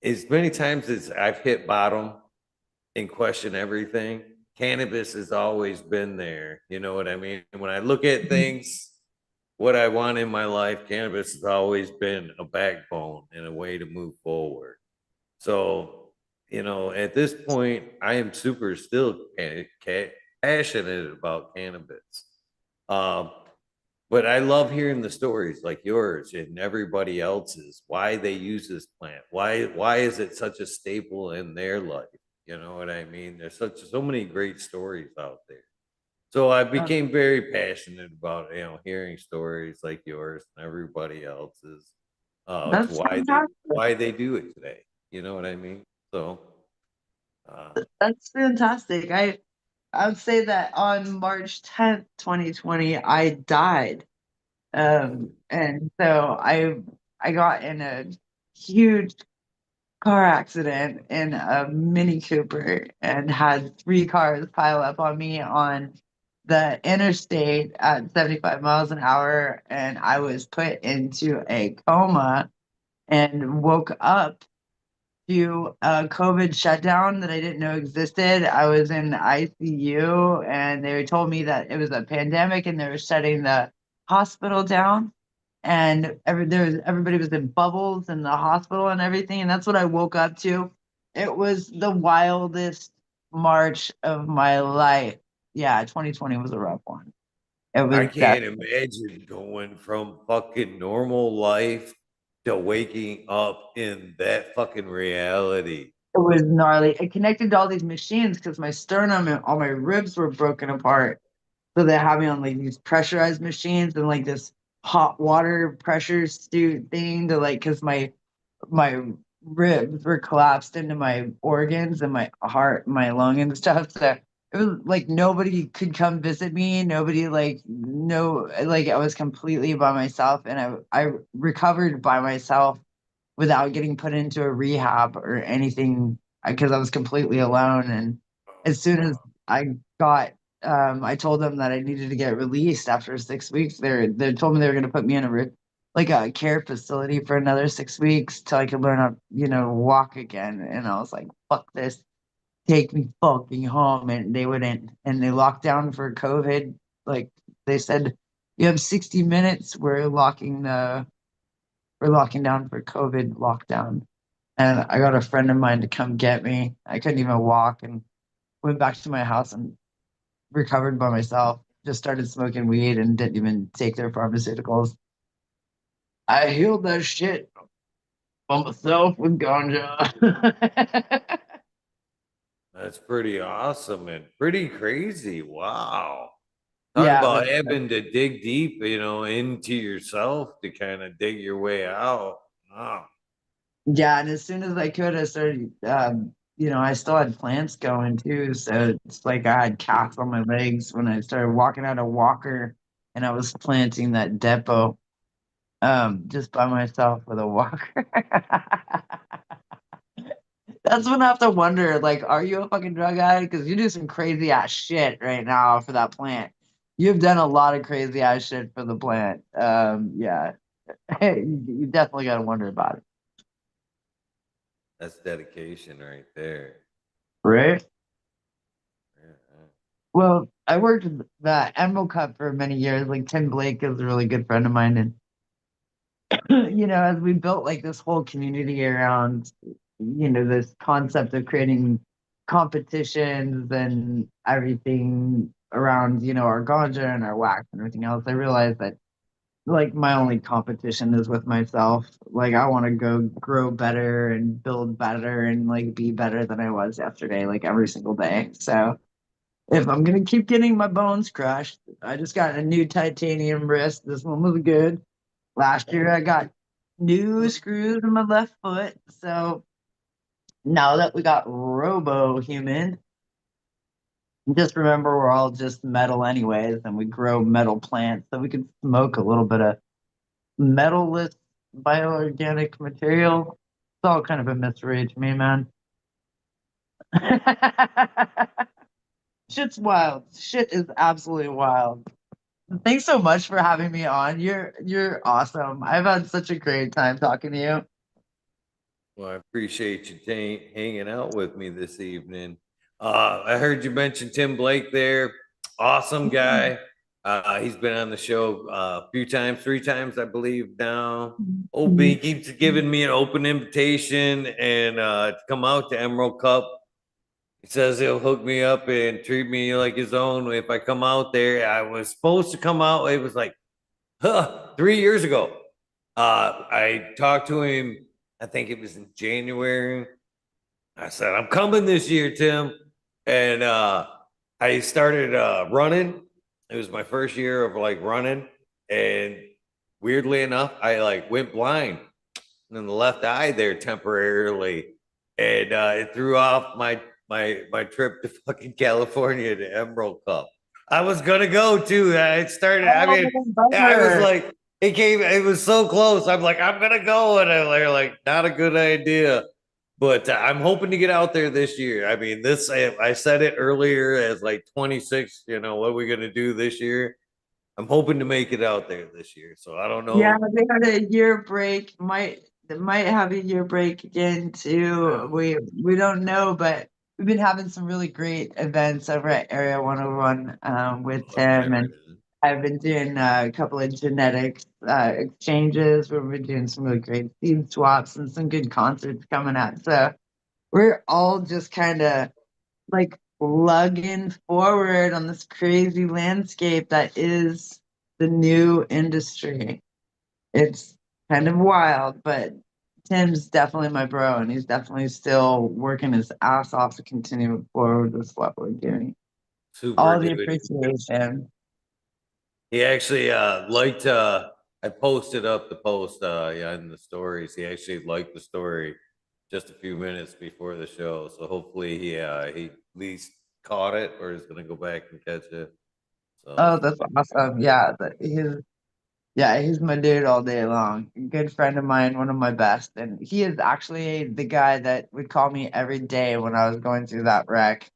Speaker 1: as many times as I've hit bottom and question everything, cannabis has always been there. You know what I mean? When I look at things, what I want in my life, cannabis has always been a backbone and a way to move forward. So, at this point, I am super still passionate about cannabis. Um, but I love hearing the stories like yours and everybody else's, why they use this plant. Why is it such a staple in their life? You know what I mean? There's so many great stories out there. So I
Speaker 2: Um,
Speaker 1: became very passionate about, hearing stories like yours and everybody else's. To
Speaker 2: that's fantastic.
Speaker 1: why they do it today. You know what I mean? So, uh,
Speaker 2: That's fantastic. I would say that on March 10th, 2020, I died. And so I got in a huge car accident in a Mini Cooper and had three cars pile up on me on the interstate at 75 miles an hour, and I was put into a coma and woke up to a COVID shutdown that I didn't know existed. I was in the ICU, and they told me that it was a pandemic and they were shutting the hospital down. And everybody was in bubbles in the hospital and everything. And that's what I woke up to. It was the wildest March of my life. Yeah, 2020 was a rough one. It
Speaker 1: I
Speaker 2: was that
Speaker 1: can't imagine going from fucking normal life to waking up in that fucking reality.
Speaker 2: it was gnarly. It connected to all these machines because my sternum and all my ribs were broken apart. So they had me on like these pressurized machines and like this hot water pressure suit thing to like because my ribs were collapsed into my organs and my heart, my lung and stuff. So it was like nobody could come visit me. Nobody like no like I was completely by myself and I recovered by myself without getting put into a rehab or anything because I was completely alone. And as soon as I got, I told them that I needed to get released after 6 weeks. They told me they were going to put me in like a care facility for another 6 weeks till I could learn how, walk again. And I was like, fuck this, take me fucking home. And they wouldn't. And they locked down for COVID. Like they said, you have 60 minutes. We're locking down for COVID lockdown. And I got a friend of mine to come get me. I couldn't even walk and went back to my house and recovered by myself. Just started smoking weed and didn't even take their pharmaceuticals. I healed that shit by myself with ganja.
Speaker 1: That's pretty awesome and pretty crazy. Wow. Talk
Speaker 2: Yeah,
Speaker 1: about having to dig deep, into yourself to kind of dig your way out. Wow.
Speaker 2: yeah. And as soon as I could, I started. I still had plants going too, so it's like I had calves on my legs when I started walking out a walker, and I was planting that depot. Just by myself with a walker. That's when I have to wonder, like, are you a fucking drug addict? Because you do some crazy ass shit right now for that plant. You've done a lot of crazy ass shit for the plant. Yeah, you definitely got to wonder about it,
Speaker 1: That's dedication right there.
Speaker 2: right?
Speaker 1: Yeah.
Speaker 2: Well, I worked with the Emerald Cup for many years. Like Tim Blake is a really good friend of mine, and as we built like this whole community around, this concept of creating competitions and everything around, our ganja and our wax and everything else, I realized that like my only competition is with myself. Like I want to go grow better and build better and like be better than I was yesterday, like every single day. So if I'm gonna keep getting my bones crushed, I just got a new titanium wrist. This one was good. Last year I got new screws in my left foot. So now that we got Robo Human, just remember we're all just metal anyways, and we grow metal plants so we can smoke a little bit of metalless bioorganic material. It's all kind of a mystery to me, man. Shit's wild. Shit is absolutely wild. Thanks so much for having me on. You're awesome. I've had such a great time talking to you.
Speaker 1: Well, I appreciate you hanging out with me this evening. I heard you mention Tim Blake there. Awesome guy. He's been on the show a few times, 3 times, I believe now. Open, he keeps giving me an open invitation and to come out to Emerald Cup. He says he'll hook me up and treat me like his own if I come out there. I was supposed to come out. It was like 3 years ago. I talked to him, I think it was in January. I said, I'm coming this year, Tim. And I started running it was my first year of like running, and weirdly enough, I like went blind in the left eye there temporarily, and it threw off my trip to fucking California to Emerald Cup. I was gonna go too. It started. I
Speaker 2: Oh,
Speaker 1: mean, I was
Speaker 2: bummer.
Speaker 1: like, it came. It was so close. I'm like, I'm gonna go, and I'm like, not a good idea. But I'm hoping to get out there this year. I mean, this I said it earlier as like 26. You know what are we gonna do this year? I'm hoping to make it out there this year. So I don't
Speaker 2: Yeah,
Speaker 1: know.
Speaker 2: they had a year break. They might have a year break again too. We don't know, but we've been having some really great events over at Area 101 with
Speaker 1: Okay,
Speaker 2: Tim,
Speaker 1: right
Speaker 2: and
Speaker 1: on.
Speaker 2: I've been doing a couple of genetics exchanges where we've been doing some really great seed swaps and some good concerts coming up. So we're all just kind of like plugging forward on this crazy landscape that is the new industry. It's kind of wild, but Tim's definitely my bro, and he's definitely still working his ass off to continue forward with what we're doing.
Speaker 1: Super
Speaker 2: All the
Speaker 1: dude.
Speaker 2: appreciation.
Speaker 1: He actually liked I posted up the post yeah in the stories. He actually liked the story just a few minutes before the show. So hopefully he at least caught it or is gonna go back and catch it. So
Speaker 2: Oh, that's awesome. Yeah, he's my dude all day long. Good friend of mine, one of my best. And he is actually the guy that would call me every day when I was going through that wreck.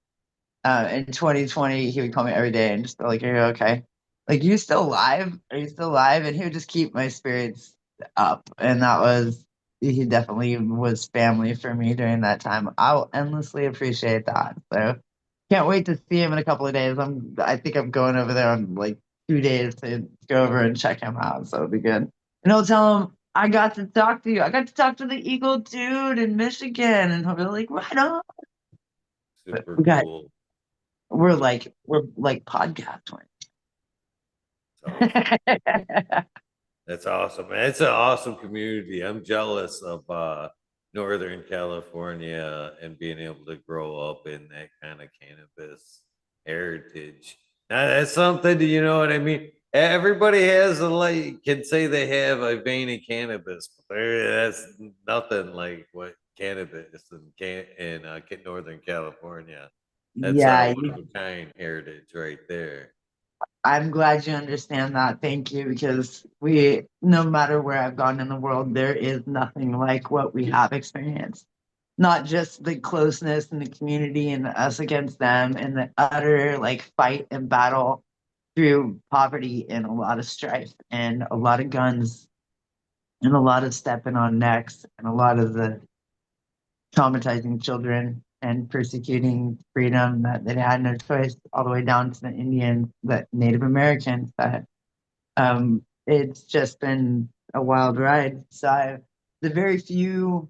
Speaker 2: In 2020, he would call me every day and just be like, "Are you okay? Like, you still alive? Are you still alive?" And he would just keep my spirits up. And he definitely was family for me during that time. I'll endlessly appreciate that. So can't wait to see him in a couple of days. I think I'm going over there on like 2 days to go over and check him out. So it'll be good. And I'll tell him I got to talk to you. I got to talk to the Eagle dude in Michigan. And he'll be like, right on. But
Speaker 1: super cool.
Speaker 2: we're like podcast
Speaker 1: So
Speaker 2: twins.
Speaker 1: that's awesome, man. It's an awesome community. I'm jealous of Northern California and being able to grow up in that kind of cannabis heritage. Now, that's something, you know what I mean? Everybody has a like can say they have a vein of cannabis, but that's nothing like what cannabis in Northern California. That's a
Speaker 2: Yeah,
Speaker 1: one of a kind heritage right there.
Speaker 2: I'm glad you understand that. Thank you, because no matter where I've gone in the world, there is nothing like what we have experienced. Not just the closeness and the community and us against them and the utter like fight and battle through poverty and a lot of strife and a lot of guns and a lot of stepping on necks and a lot of the traumatizing children and persecuting freedom that they had no choice, all the way down to the Indians, the Native Americans. That it's just been a wild ride. So the very few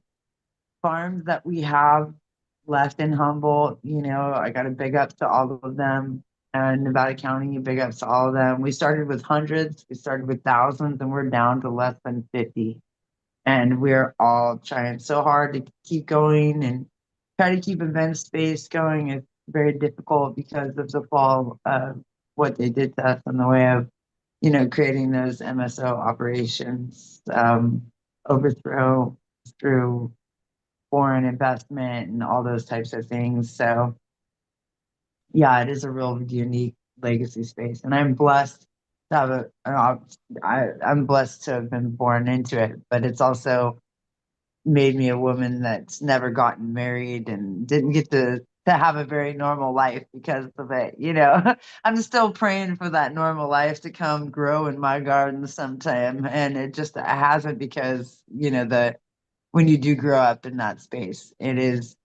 Speaker 2: farms that we have left in Humboldt, I got a big up to all of them. And Nevada County, big ups to all of them. We started with hundreds, we started with thousands, and we're down to less than 50, and we're all trying so hard to keep going and try to keep event space going. It's very difficult because of the fall of what they did to us in the way of, creating those MSO operations, overthrow through foreign investment and all those types of things. So yeah, it is a real unique legacy space, and I'm blessed to have I'm blessed to have been born into it, but it's also made me a woman that's never gotten married and didn't get to have a very normal life because of it. I'm still praying for that normal life to come grow in my garden sometime, and it just hasn't, because the when you do grow up in that space, it is,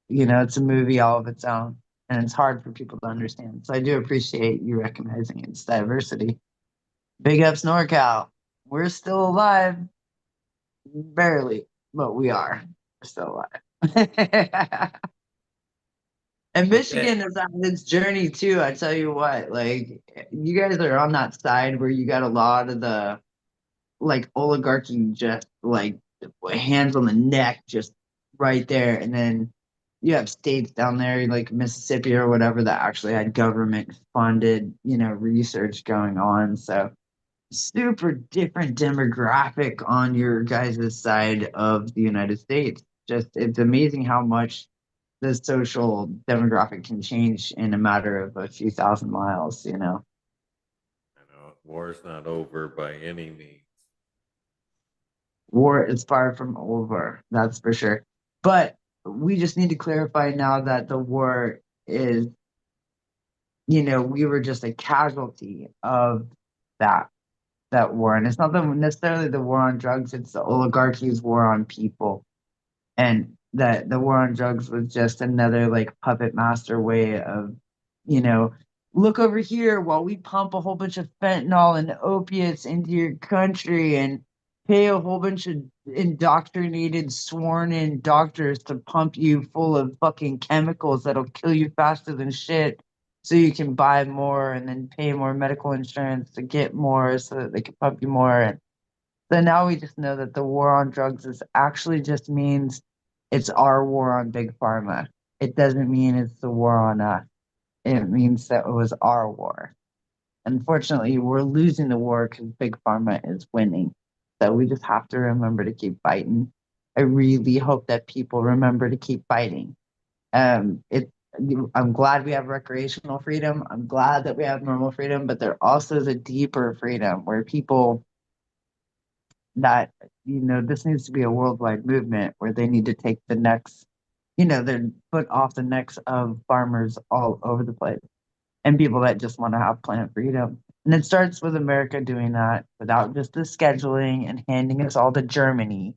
Speaker 2: it's a movie all of its own, and it's hard for people to understand. So I do appreciate you recognizing its diversity. Big ups NorCal. We're still alive. Barely, but we are. We're still alive. And
Speaker 1: Okay.
Speaker 2: Michigan is on its journey too. I tell you what, like, you guys are on that side where you got a lot of the like oligarchy, just like hands on the neck, just right there. And then you have states down there like Mississippi or whatever that actually had government funded, research going on. So super different demographic on your guys' side of the United States. Just it's amazing how much the social demographic can change in a matter of a few thousand miles,
Speaker 1: I know war's not over by any means.
Speaker 2: War is far from over, that's for sure. But we just need to clarify now that the war is, we were just a casualty of that war. And it's not necessarily the war on drugs, it's the oligarchy's war on people. And that the war on drugs was just another like puppet master way of, you know, look over here while we pump a whole bunch of fentanyl and opiates into your country and pay a whole bunch of indoctrinated, sworn in doctors to pump you full of fucking chemicals that'll kill you faster than shit so you can buy more and then pay more medical insurance to get more so that they can pump you more. And so now we just know that the war on drugs is actually just means it's our war on big pharma. It doesn't mean it's the war on us. It means that it was our war. Unfortunately, we're losing the war because big pharma is winning. So we just have to remember to keep fighting. I really hope that people remember to keep fighting. It. I'm glad we have recreational freedom. I'm glad that we have normal freedom, but there also is a deeper freedom where people that this needs to be a worldwide movement where they need to take the necks, their foot off the necks of farmers all over the place and people that just want to have plant freedom. And it starts with America doing that without just the scheduling and handing us all to Germany,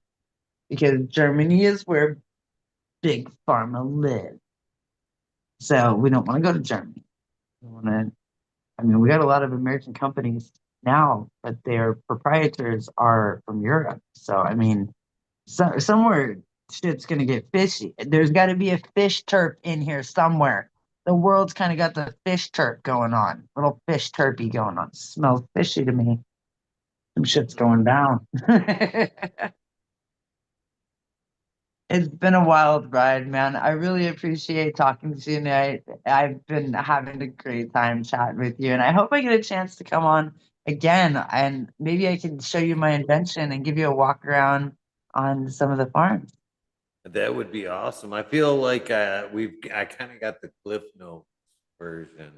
Speaker 2: because Germany is where big pharma lives. So we don't want to go to Germany. We want to. I mean, we got a lot of American companies now, but their proprietors are from Europe. So I mean, somewhere shit's gonna get fishy. There's got to be a fish terp in here somewhere. The world's kind of got the fish terp going on, little fish terpy going on. Smells fishy to me. Some shit's going down. It's been a wild ride, man. I really appreciate talking to you tonight. I've been having a great time chatting with you, and I hope I get a chance to come on again and maybe I can show you my invention and give you a walk around on some of the farms.
Speaker 1: That would be awesome. I feel like I kind of got the Cliff Notes version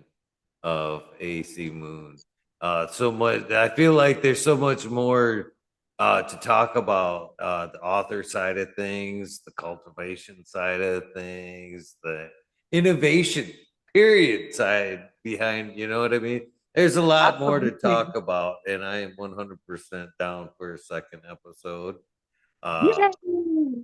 Speaker 1: of AC Moon. So much. I feel like there's so much more to talk about. The author side of things, the cultivation side of things, the innovation period side behind. You know what I mean? There's a lot more to
Speaker 2: Absolutely.
Speaker 1: talk about, and I am 100% down for a second episode. Uh,
Speaker 2: Yay!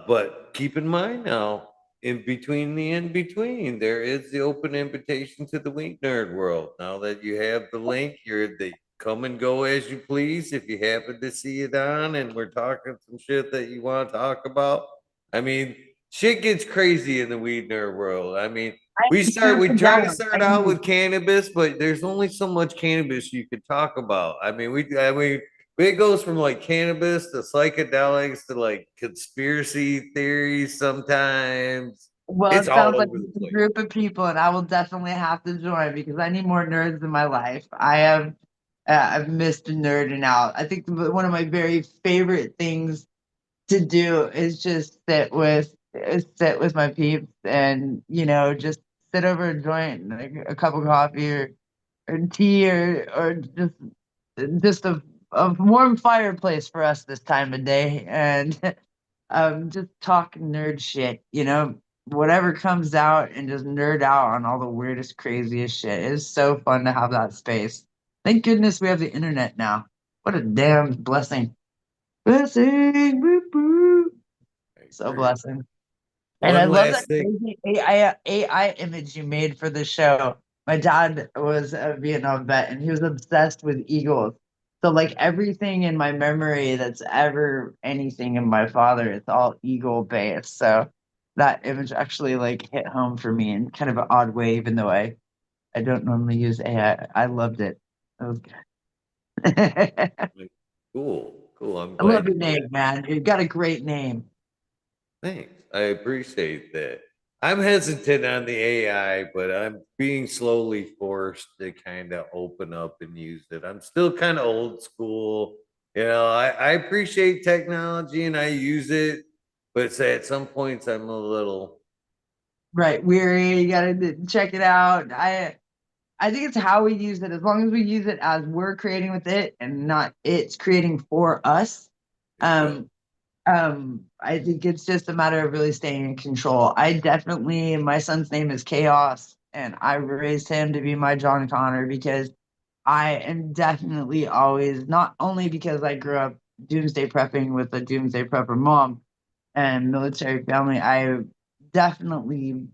Speaker 1: but keep in mind now, in between the in between, there is the open invitation to the Wink Nerd world. Now that you have the link, you're the come and go as you please. If you happen to see it on and we're talking some shit that you want to talk about, I mean, shit gets crazy in the weed nerd world. I mean,
Speaker 2: I'm
Speaker 1: we
Speaker 2: super
Speaker 1: try to
Speaker 2: down.
Speaker 1: start out with cannabis, but there's only so much cannabis you could talk about. I mean, it goes from like cannabis to psychedelics to like conspiracy theories sometimes.
Speaker 2: Well,
Speaker 1: It's
Speaker 2: it
Speaker 1: all
Speaker 2: sounds like
Speaker 1: over the
Speaker 2: it's a
Speaker 1: place.
Speaker 2: group of people, and I will definitely have to join because I need more nerds in my life. I've missed nerding out. I think one of my very favorite things to do is just sit with my peeps and just sit over a joint, like a cup of coffee or tea or just a warm fireplace for us this time of day and just talk nerd shit, whatever comes out and just nerd out on all the weirdest, craziest shit. It's so fun to have that space. Thank goodness we have the internet now. What a damn blessing. Blessing. Whoop, whoop.
Speaker 1: I
Speaker 2: So
Speaker 1: agree.
Speaker 2: blessing. And I
Speaker 1: One
Speaker 2: love that
Speaker 1: last thing.
Speaker 2: crazy AI image you made for the show. My dad was a Vietnam vet and he was obsessed with eagles. So like everything in my memory that's ever anything in my father, it's all eagle based. So that image actually like hit home for me in kind of an odd way, even though I don't normally use AI. I loved it. It was good. I
Speaker 1: Like, cool, cool. I'm
Speaker 2: love
Speaker 1: glad
Speaker 2: your
Speaker 1: you did.
Speaker 2: name, man. You got a great name.
Speaker 1: Thanks. I appreciate that. I'm hesitant on the AI, but I'm being slowly forced to kind of open up and use it. I'm still kind of old school. I appreciate technology and I use it, but say at some points I'm a little.
Speaker 2: Right, weary. You gotta check it out. I think it's how we use it. As long as we use it as we're creating with it and not it's creating for us.
Speaker 1: Yeah.
Speaker 2: Um, I think it's just a matter of really staying in control. My son's name is Chaos, and I raised him to be my John Connor because I am definitely always, not only because I grew up doomsday prepping with a doomsday prepper mom and military family, I definitely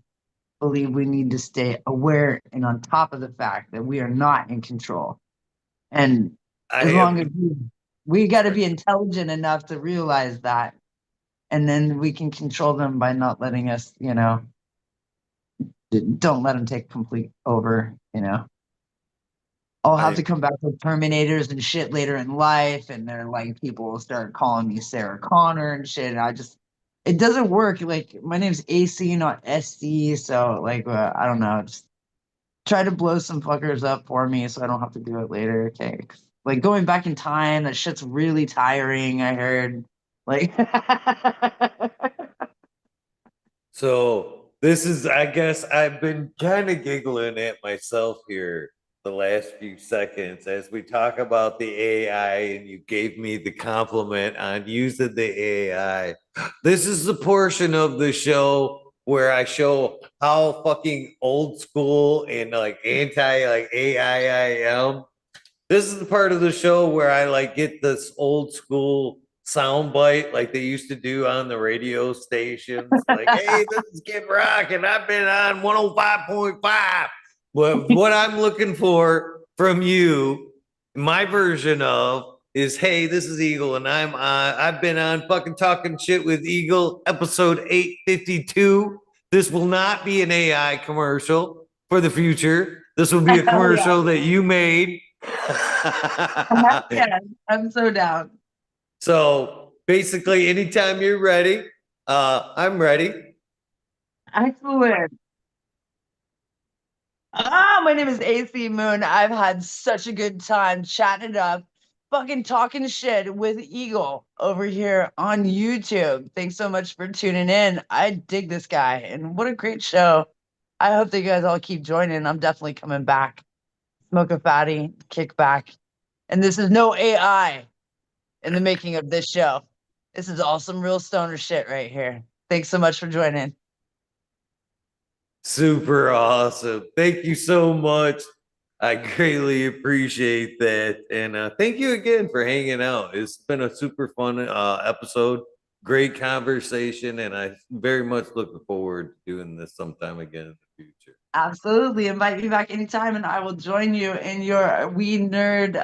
Speaker 2: believe we need to stay aware and on top of the fact that we are not in control. And
Speaker 1: I
Speaker 2: as long as
Speaker 1: am.
Speaker 2: we got to be intelligent enough to realize that, and then we can control them by not letting us, don't let them take complete over. I'll have to
Speaker 1: I
Speaker 2: come back with Terminators and shit later in life, and they're like, people will start calling me Sarah Connor and shit. And it doesn't work. Like, my name's AC, not SC. So, like, I don't know. Just try to blow some fuckers up for me so I don't have to do it later. Okay. Like, going back in time, that shit's really tiring, I heard. Like,
Speaker 1: So this is, I guess, I've been kind of giggling at myself here the last few seconds as we talk about the AI, and you gave me the compliment on using the AI. This is the portion of the show where I show how fucking old school and like anti like AI I am. This is the part of the show where I like get this old school sound bite like they used to do on the radio stations. Like, hey, this is Kid Rock, and I've been on 105.5. But what I'm looking for from you, my version of is, hey, this is Eagle, and I've been on fucking talking shit with Eagle, episode 852. This will not be an AI commercial for the future. This will be a
Speaker 2: hell yeah.
Speaker 1: commercial that you made.
Speaker 2: Yeah, I'm so down.
Speaker 1: So basically, anytime you're ready, I'm ready.
Speaker 2: Excellent. My name is AC Moon. I've had such a good time chatting it up, fucking talking shit with Eagle over here on YouTube. Thanks so much for tuning in. I dig this guy, and what a great show. I hope that you guys all keep joining. I'm definitely coming back. Smoke a fatty, kick back. And this is no AI in the making of this show. This is all some real stoner shit right here. Thanks so much for joining.
Speaker 1: Super awesome. Thank you so much. I greatly appreciate that. And thank you again for hanging out. It's been a super fun episode. Great conversation. And I very much looking forward to doing this sometime again in the future.
Speaker 2: Absolutely. Invite me back anytime and I will join you in your wee nerd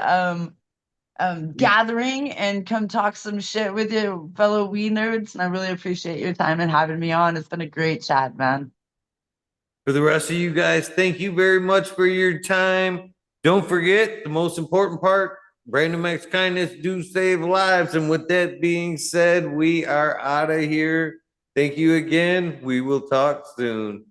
Speaker 2: gathering and come talk some shit with you fellow wee nerds. And I really appreciate your time and having me on. It's been a great chat, man.
Speaker 1: For the rest of you guys, thank you very much for your time. Don't forget the most important part, Brandon Max kindness do save lives. And with that being said, we are out of here. Thank you again. We will talk soon.